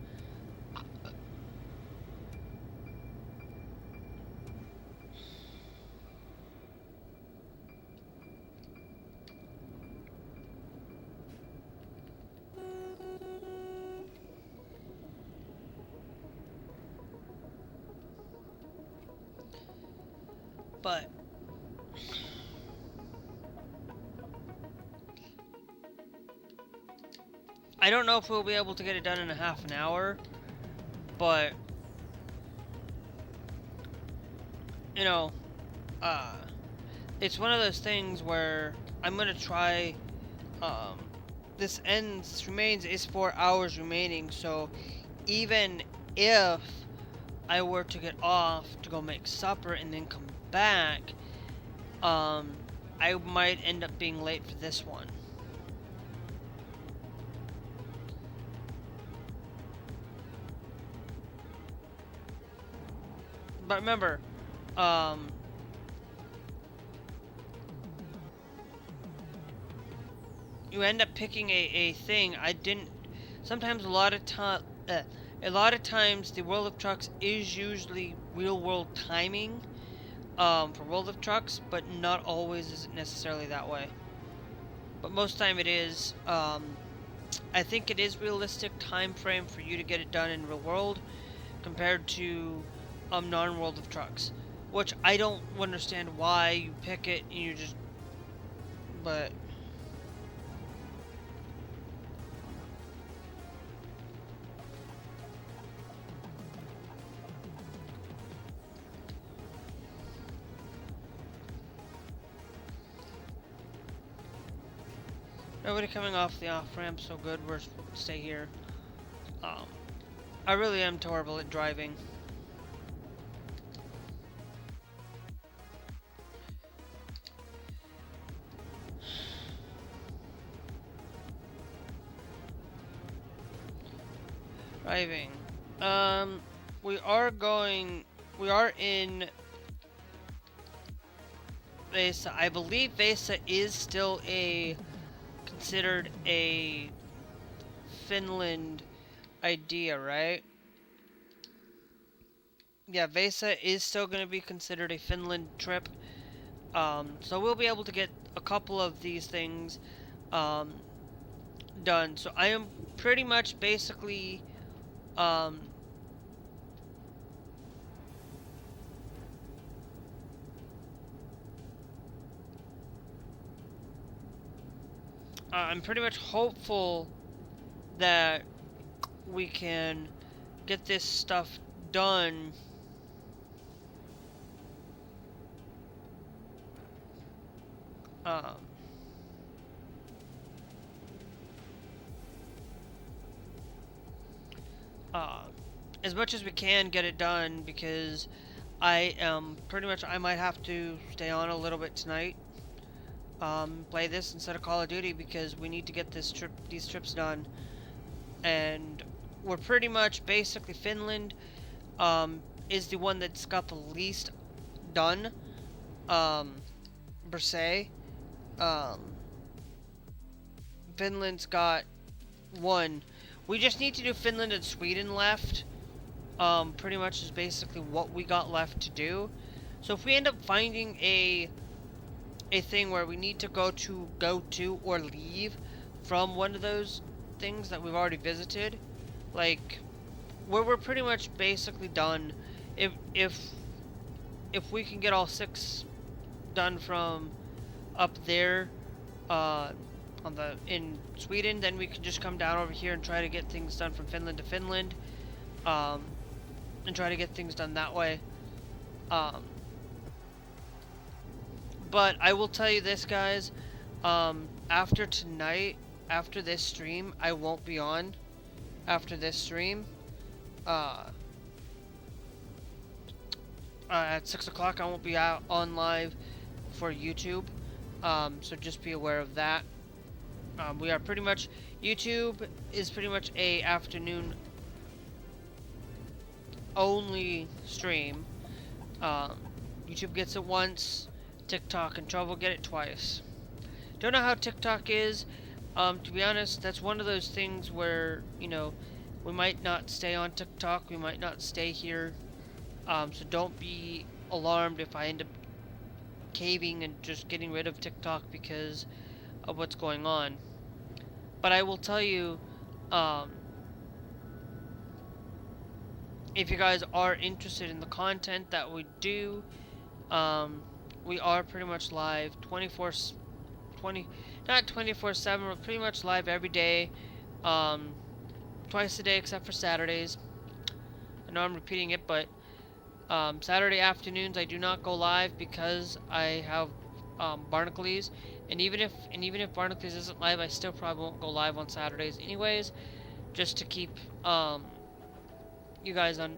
But I don't know if we'll be able to get it done in a half an hour, but you know, it's one of those things where I'm gonna try. This remains is 4 hours remaining, so even if I were to get off to go make supper and then come back, I might end up being late for this one. But remember, you end up picking a thing. I didn't. Sometimes a lot of times the World of Trucks is usually real world timing for World of Trucks, but not always is it necessarily that way. But most time it is. I think it is realistic time frame for you to get it done in real world compared to non-World of Trucks, which I don't understand why you pick it and you just. But nobody coming off the off-ramp, so good, we're stay here. I really am terrible at driving. Driving. We are in VESA. I believe VESA is still considered a Finland idea, right? Yeah, VESA is still going to be considered a Finland trip. So we'll be able to get a couple of these things done. So I am pretty much basically I'm pretty much hopeful that we can get this stuff done as much as we can get it done, because I am pretty much, I might have to stay on a little bit tonight, play this instead of Call of Duty, because we need to get these trips done. And we're pretty much basically Finland is the one that's got the least done per se. Finland's got one. We just need to do Finland and Sweden left. Pretty much is basically what we got left to do. So if we end up finding a thing where we need to go to or leave from one of those things that we've already visited, like where we're pretty much basically done, if we can get all 6 done from up there in Sweden, then we can just come down over here and try to get things done from Finland to Finland, and try to get things done that way. But I will tell you this, guys, after tonight, after this stream, I won't be on after this stream. At 6 o'clock, I won't be out on live for YouTube, so just be aware of that. We are pretty much, YouTube is pretty much a afternoon only stream. YouTube gets it once, TikTok and Trouble get it twice. Don't know how TikTok is. To be honest, that's one of those things where, you know, we might not stay on TikTok, we might not stay here. So don't be alarmed if I end up caving and just getting rid of TikTok because of what's going on. But I will tell you, if you guys are interested in the content that we do, we are pretty much live not 24/7, we're pretty much live every day, twice a day except for Saturdays. I know I'm repeating it, but Saturday afternoons I do not go live because I have Barnacles, and even if Barnacles isn't live, I still probably won't go live on Saturdays anyways, just to keep you guys on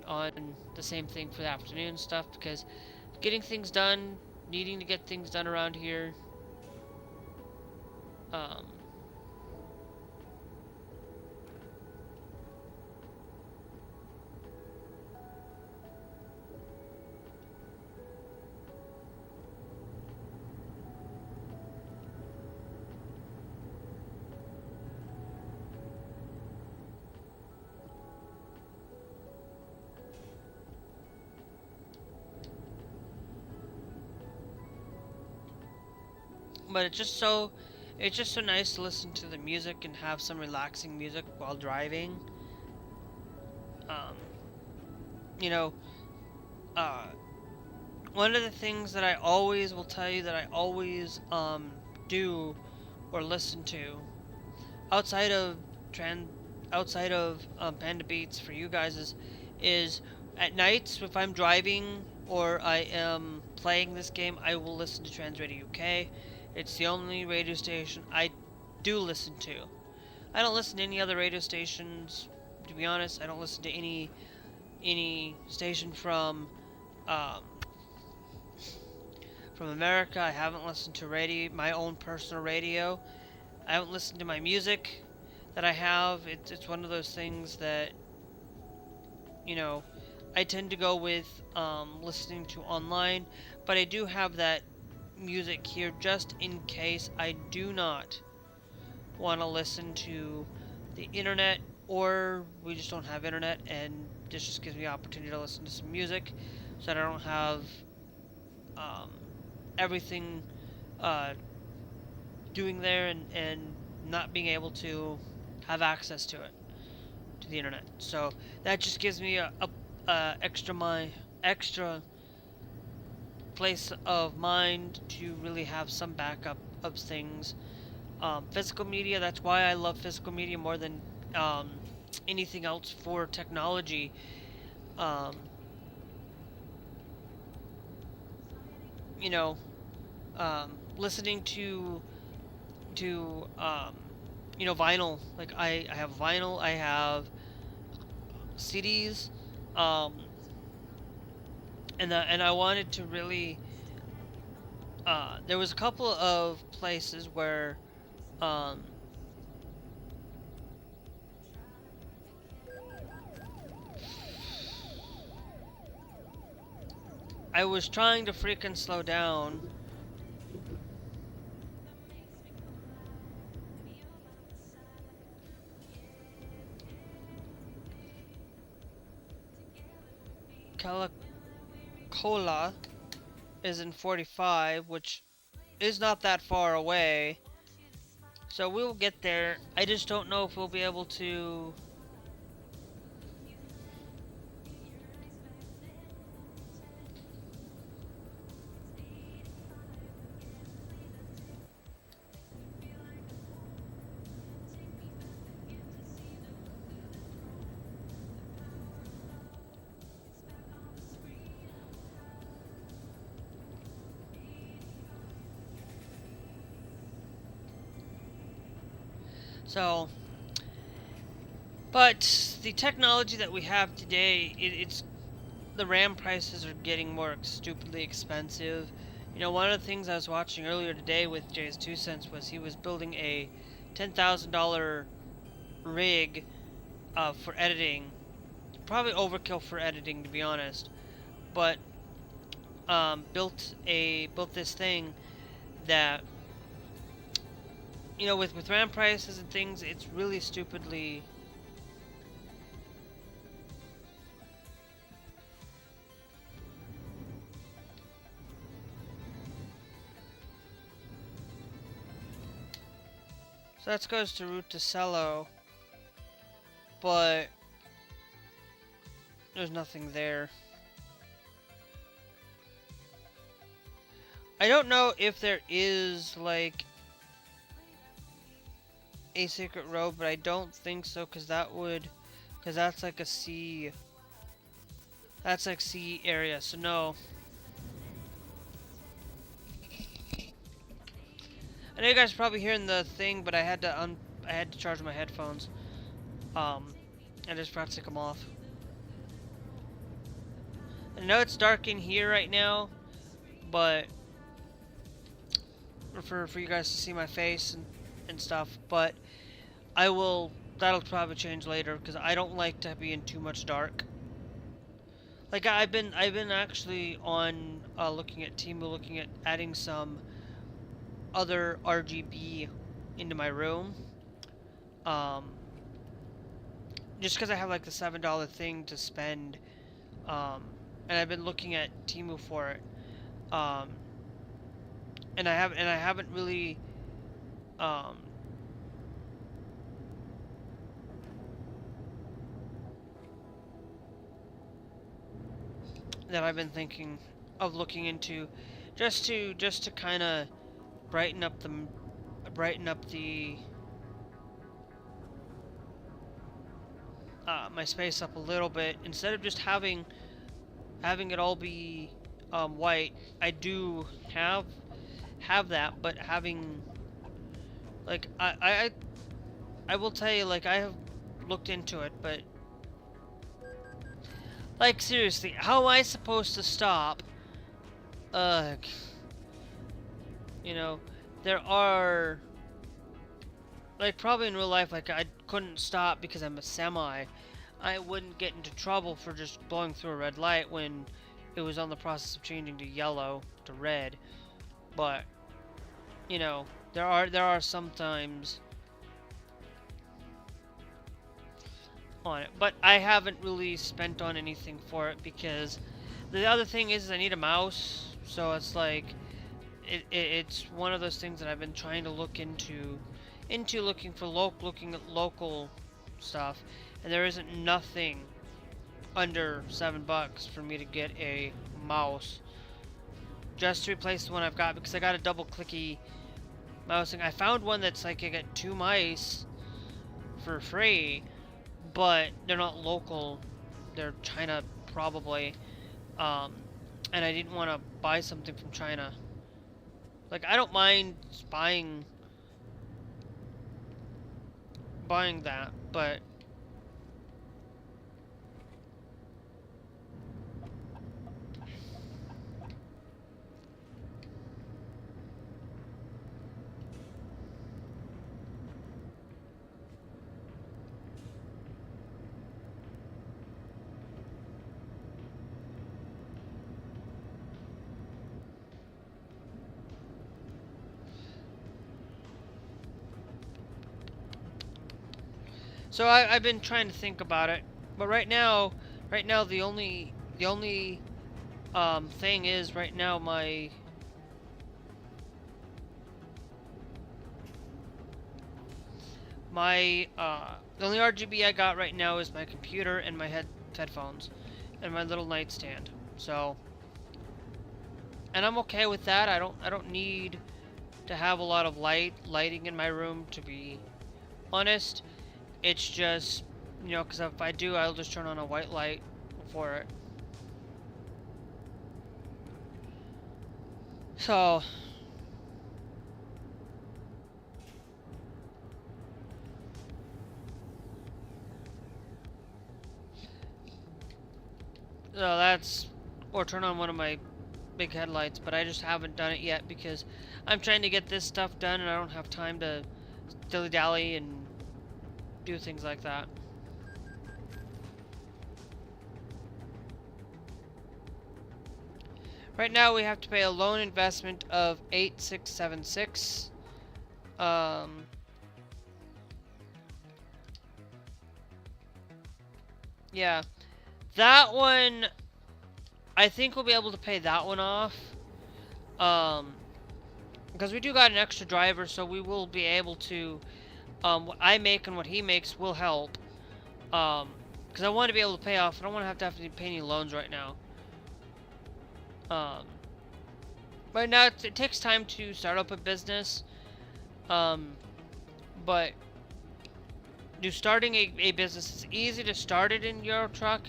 the same thing for the afternoon stuff, because getting things done, needing to get things done around here, but it's just so nice to listen to the music and have some relaxing music while driving. You know, one of the things that I always will tell you that I always do or listen to outside of Panda Beats for you guys is at nights if I'm driving or I am playing this game, I will listen to Transgender UK. It's the only radio station I do listen to. I don't listen to any other radio stations, to be honest. I don't listen to any station from America. I haven't listened to my own personal radio. I haven't listened to my music that I have. It's one of those things that, you know, I tend to go with listening to online, but I do have that music here just in case I do not want to listen to the internet, or we just don't have internet, and this just gives me the opportunity to listen to some music so that I don't have everything doing there and not being able to have access to it, to the internet. So that just gives me a extra place of mind to really have some backup of things. Physical media, that's why I love physical media more than anything else for technology. You know, listening to you know, vinyl. Like I have vinyl, I have CDs, and I wanted to really. There was a couple of places where I was trying to freaking slow down. Calicola. is in 45, which is not that far away. So we will get there. I just don't know if we'll be able to... So, but the technology that we have today, it's the RAM prices are getting more stupidly expensive. You know, one of the things I was watching earlier today with Jay's 2 cents was he was building a $10,000 rig for editing. Probably overkill for editing, to be honest. But built this thing that, you know, with RAM prices and things, it's really stupidly... So that goes to route to Cello, but there's nothing there. I don't know if there is, like, a secret road, but I don't think so, because that's like a C, that's like C area, so no. I know you guys are probably hearing the thing, but I had to charge my headphones. I just forgot to take them off. I know it's dark in here right now, but for you guys to see my face and stuff, but that'll probably change later, because I don't like to be in too much dark. Like, I've been actually on looking at Temu, looking at adding some other RGB into my room, just because I have like the $7 thing to spend, and I've been looking at Temu for it, and I haven't really that I've been thinking of looking into, just to kind of brighten up the my space up a little bit, instead of just having it all be white. I do have that, but having, like, I will tell you, like, I have looked into it, but, like, seriously, how am I supposed to stop? You know, there are, like, probably in real life, like, I couldn't stop because I'm a semi. I wouldn't get into trouble for just blowing through a red light when it was on the process of changing to yellow to red. But, you know, there are sometimes on it, but I haven't really spent on anything for it, because the other thing is I need a mouse, so it's like it's one of those things that I've been trying to look into looking at local stuff, and there isn't nothing under $7 for me to get a mouse just to replace the one I've got, because I got a double clicky mouse, and I found one that's like, I get 2 mice for free, but they're not local, they're China probably, and I didn't want to buy something from China. Like, I don't mind buying that, but so I've been trying to think about it, but right now the only thing is right now the only RGB I got right now is my computer and my headphones and my little nightstand. So, and I'm okay with that. I don't need to have a lot of lighting in my room, to be honest. It's just, you know, because if I do, I'll just turn on a white light for it. So, that's, or turn on one of my big headlights, but I just haven't done it yet because I'm trying to get this stuff done and I don't have time to dilly-dally and do things like that. Right now we have to pay a loan investment of 8676. Yeah. That one, I think we'll be able to pay that one off. Because we do got an extra driver, so we will be able to, what I make and what he makes will help. Because I want to be able to pay off. I don't want to have to pay any loans right now. Right now it takes time to start up a business. But starting a business, it's easy to start it in Euro Truck.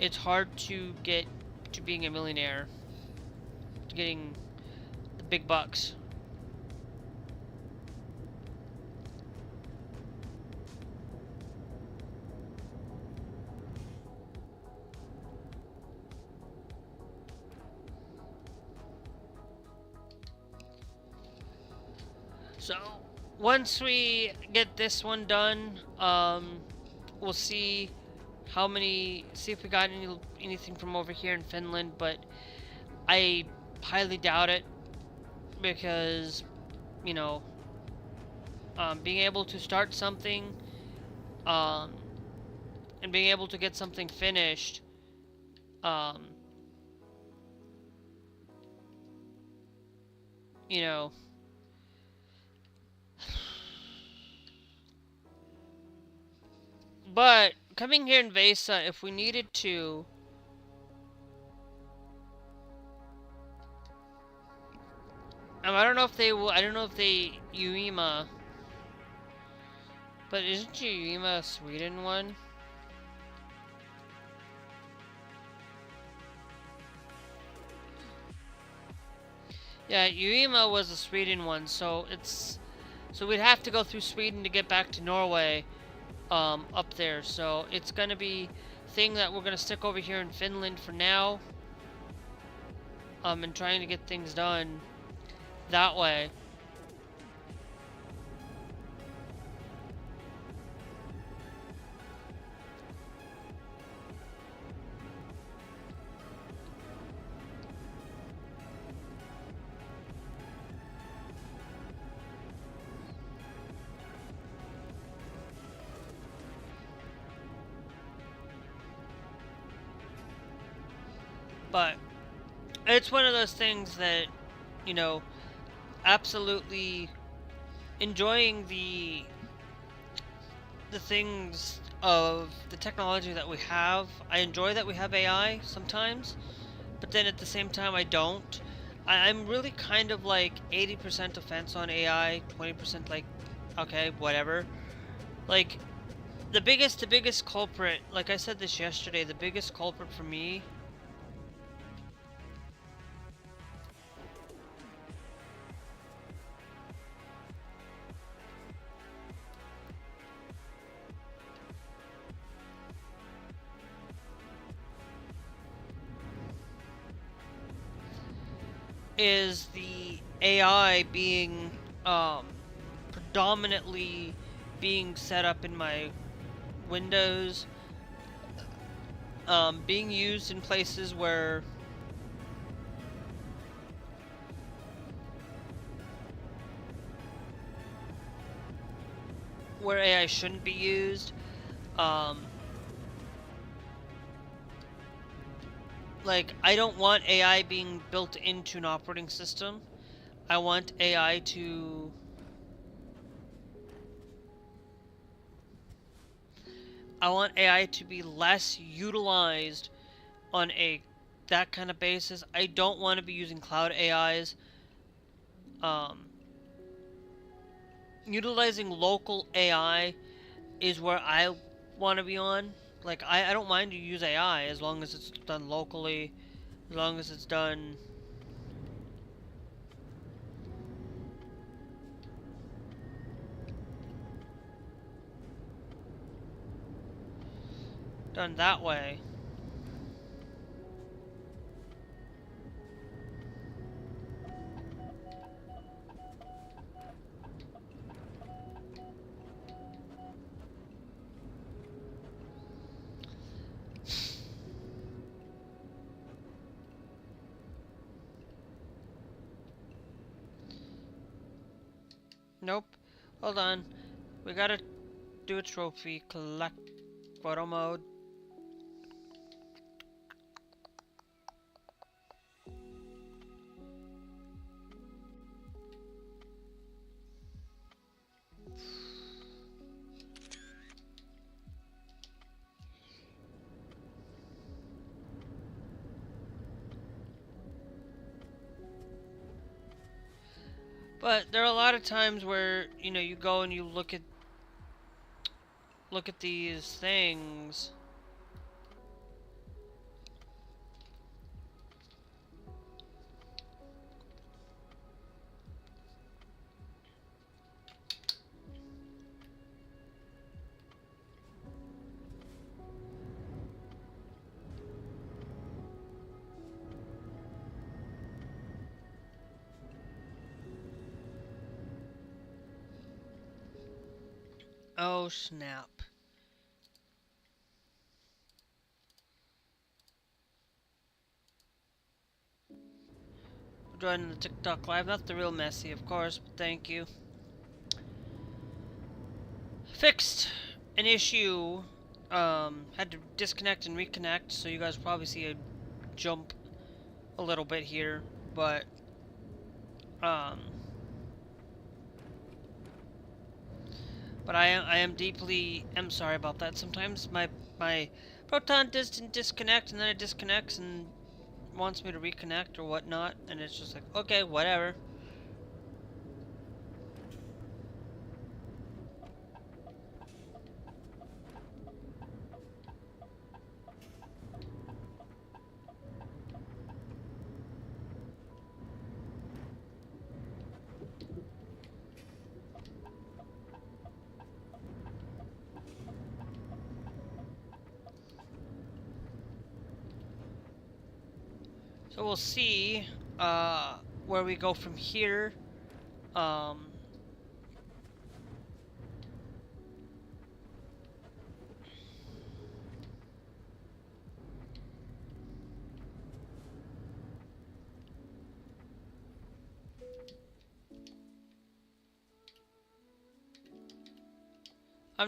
It's hard to get to being a millionaire, to getting the big bucks. So once we get this one done, we'll see if we got anything from over here in Finland, but I highly doubt it because, you know, being able to start something, and being able to get something finished, you know, but coming here in Vesa, if we needed to, I don't know if they will. I don't know if they Uema, but isn't Uema a Sweden one? Yeah, Uema was a Sweden one, so we'd have to go through Sweden to get back to Norway, up there. So it's gonna be a thing that we're gonna stick over here in Finland for now, and trying to get things done that way. But it's one of those things that, you know, absolutely enjoying the things of the technology that we have. I enjoy that we have AI sometimes, but then at the same time I don't. I'm really kind of like 80% offense on AI, 20% like, okay, whatever. Like, the biggest culprit, like I said this yesterday, the biggest culprit for me is the AI being predominantly being set up in my Windows, being used in places where AI shouldn't be used. like, I don't want AI being built into an operating system. I want AI to... I want AI to be less utilized on that kind of basis. I don't want to be using cloud AIs. Utilizing local AI is where I want to be on. Like, I don't mind to use AI as long as it's done locally, as long as it's done that way. Nope. Hold on. We gotta do a trophy. Collect photo mode. But there are a lot of times where, you know, you go and you look at these things. Oh, snap. Joining the TikTok live. Not the real messy, of course, but thank you. Fixed an issue. Had to disconnect and reconnect, so you guys probably see a jump a little bit here, but I am deeply sorry about that. Sometimes my proton doesn't disconnect, and then it disconnects and wants me to reconnect or whatnot, and it's just like, okay, whatever. So we'll see where we go from here. I'm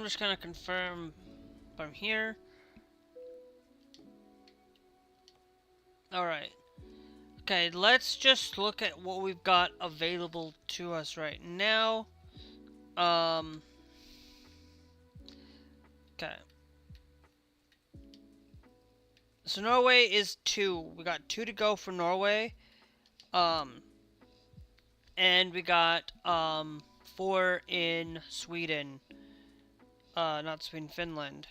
just gonna confirm from here. Alright. Okay, let's just look at what we've got available to us right now. Okay. So Norway is 2. We got 2 to go for Norway. And we got 4 in Sweden. Not Sweden, Finland.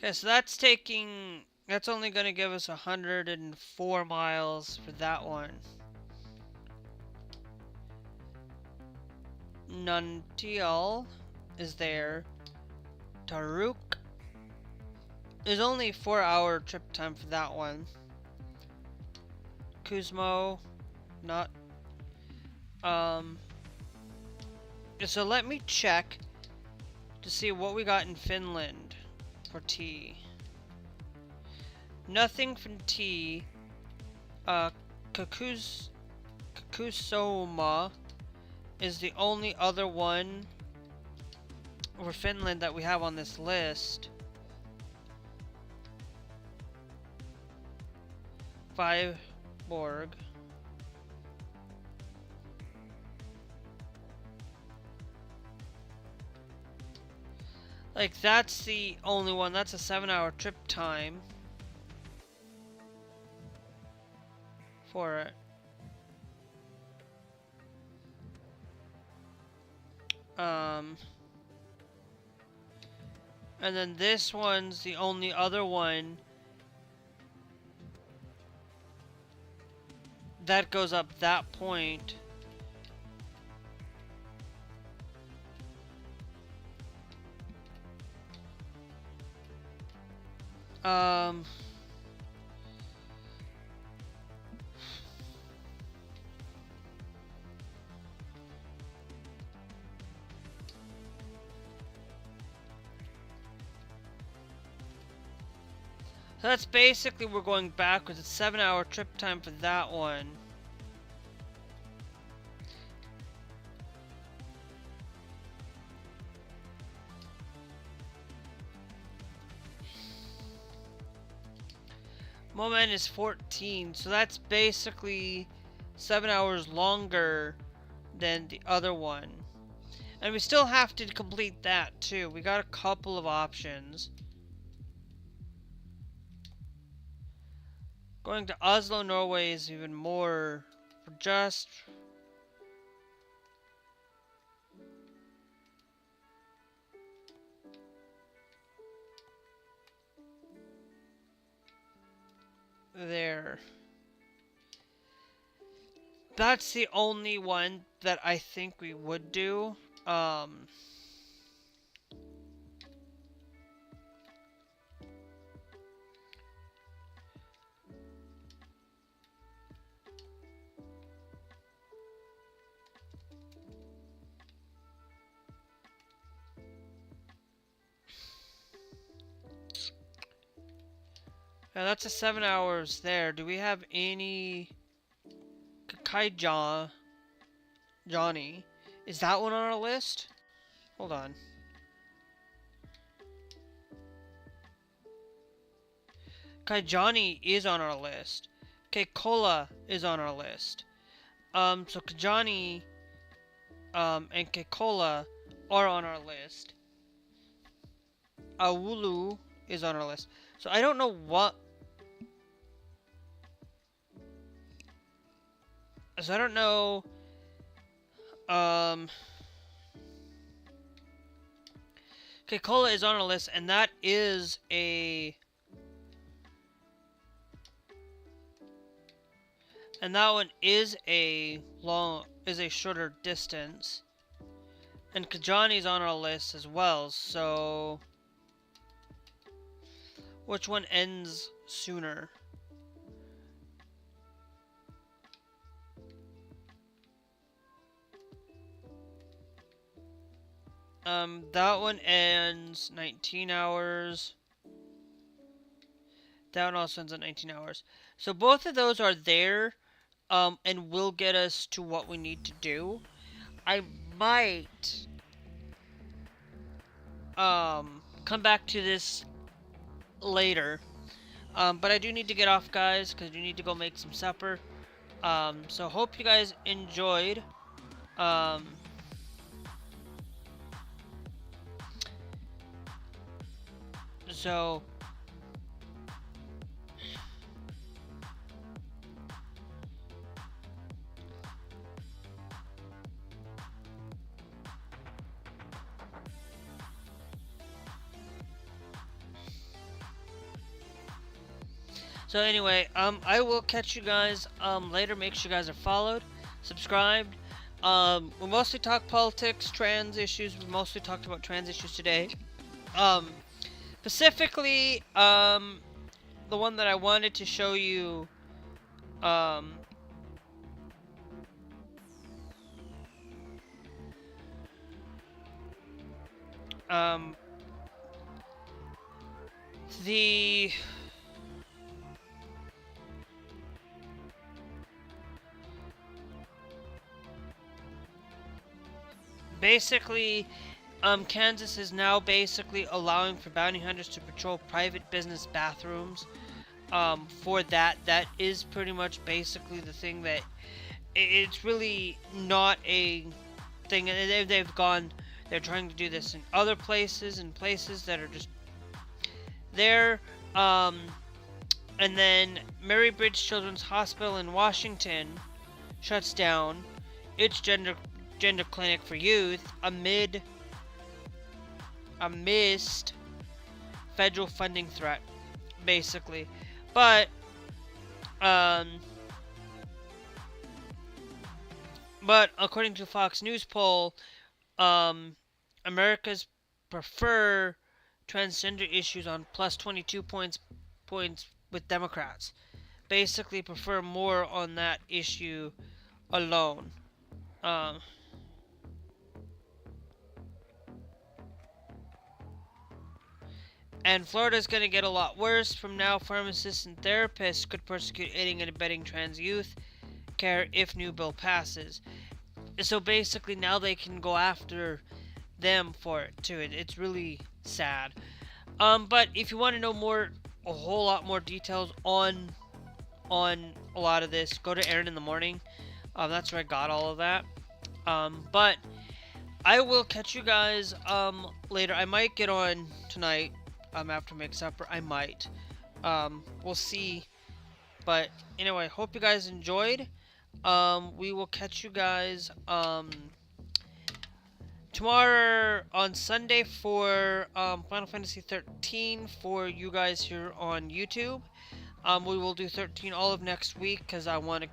Okay, so that's only going to give us 104 miles for that one. Nuntial is there. Taruk is only a 4-hour trip time for that one. Kuzmo, not. So let me check to see what we got in Finland for T. Nothing from T. Kakusoma is the only other one over Finland that we have on this list. 5 Borg. Like, that's the only one. That's a 7-hour trip time for it. And then this one's the only other one that goes up that point. So that's basically, we're going backwards. It's 7-hour trip time for that one. Moment is 14, so that's basically 7 hours longer than the other one. And we still have to complete that too. We got a couple of options. Going to Oslo, Norway is even more for just there. That's the only one that I think we would do. Now that's a 7 hours there. Do we have any Johnny? Is that one on our list? Hold on. Johnny is on our list. Okay, Kola is on our list. So Johnny and Kekola are on our list. Awulu is on our list. So I don't know what. So I don't know. Kekola is on our list, and that is a. And that one is a shorter distance. And Kajani's on our list as well, so which one ends sooner? That one ends 19 hours. That one also ends at 19 hours. So both of those are there, and will get us to what we need to do. I might come back to this later, but I do need to get off, guys, because I do need to go make some supper. So hope you guys enjoyed. So anyway, I will catch you guys later. Make sure you guys are followed, subscribed. We mostly talk politics, trans issues. We mostly talked about trans issues today. Specifically, the one that I wanted to show you, the basically, Kansas is now basically allowing for bounty hunters to patrol private business bathrooms. For that is pretty much basically the thing that it's really not a thing. They're trying to do this in other places, and places that are just there. And then Mary Bridge Children's Hospital in Washington shuts down its gender clinic for youth amidst federal funding threat, basically. But according to Fox News poll, Americans prefer transgender issues on plus 22 points with Democrats. Basically, prefer more on that issue alone. And Florida is going to get a lot worse. From now, pharmacists and therapists could persecute aiding and abetting trans youth care if new bill passes. So basically, now they can go after them for it too. It's really sad. But if you want to know a whole lot more details on a lot of this, go to Aaron in the Morning. That's where I got all of that. But I will catch you guys later. I might get on tonight after I make supper. I might. We'll see. But anyway, hope you guys enjoyed. We will catch you guys tomorrow on Sunday for Final Fantasy 13 for you guys here on YouTube. We will do 13 all of next week because I want to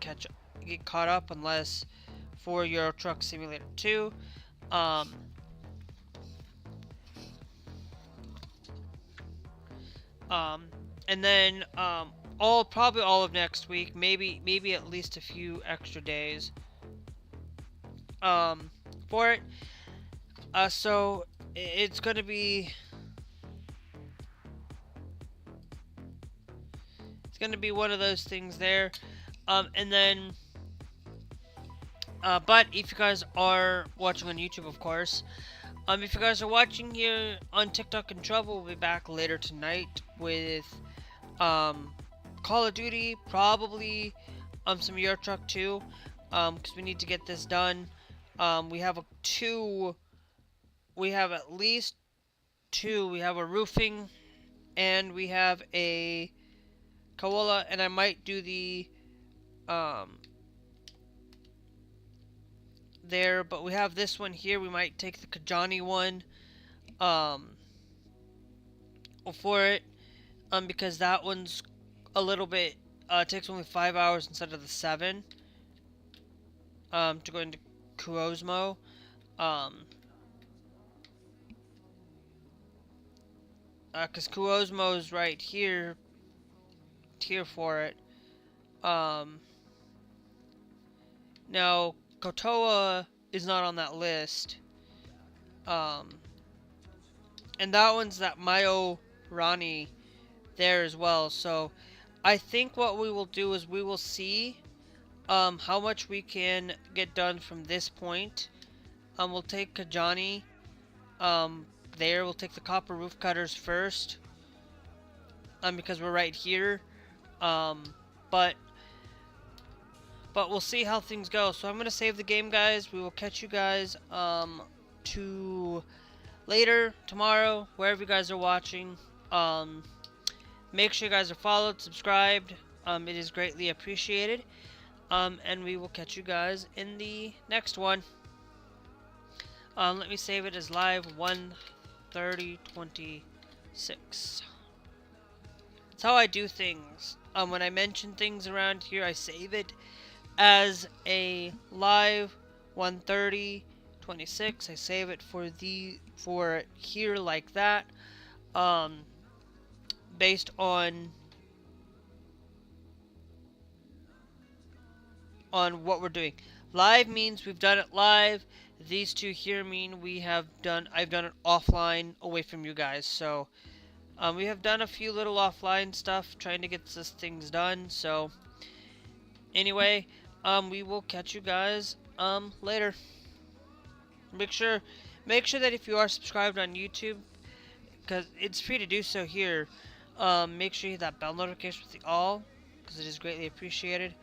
get caught up, unless for Euro Truck Simulator 2. And then probably all of next week, maybe at least a few extra days for it. So it's gonna be one of those things there. And then but if you guys are watching on YouTube, of course, if you guys are watching here on TikTok and Trouble, we'll be back later tonight with Call of Duty, probably some Euro Truck 2, because we need to get this done. We have at least two. We have a roofing, and we have a Koala, and I might do the there, but we have this one here. We might take the Kajani one for it, because that one's a little bit takes only 5 hours instead of the 7 to go into Kuosmo. Because Kuosmo is right here for it. Now Kotoa is not on that list. And that one's that Mayo Rani there as well. So I think what we will do is we will see how much we can get done from this point. We'll take Kajani there. We'll take the copper roof cutters first, because we're right here. But we'll see how things go. So I'm gonna save the game, guys. We will catch you guys to later tomorrow, wherever you guys are watching. Make sure you guys are followed, subscribed. It is greatly appreciated. And we will catch you guys in the next one. Let me save it as live 1:30:26. That's how I do things. When I mention things around here, I save it as a live 1:30:26. I save it for here like that. Based on what we're doing. Live means we've done it live. These two here mean I've done it offline away from you guys. So we have done a few little offline stuff trying to get these things done. So anyway, we will catch you guys later. Make sure that if you are subscribed on YouTube, because it's free to do so here, make sure you hit that bell notification with the all, because it is greatly appreciated.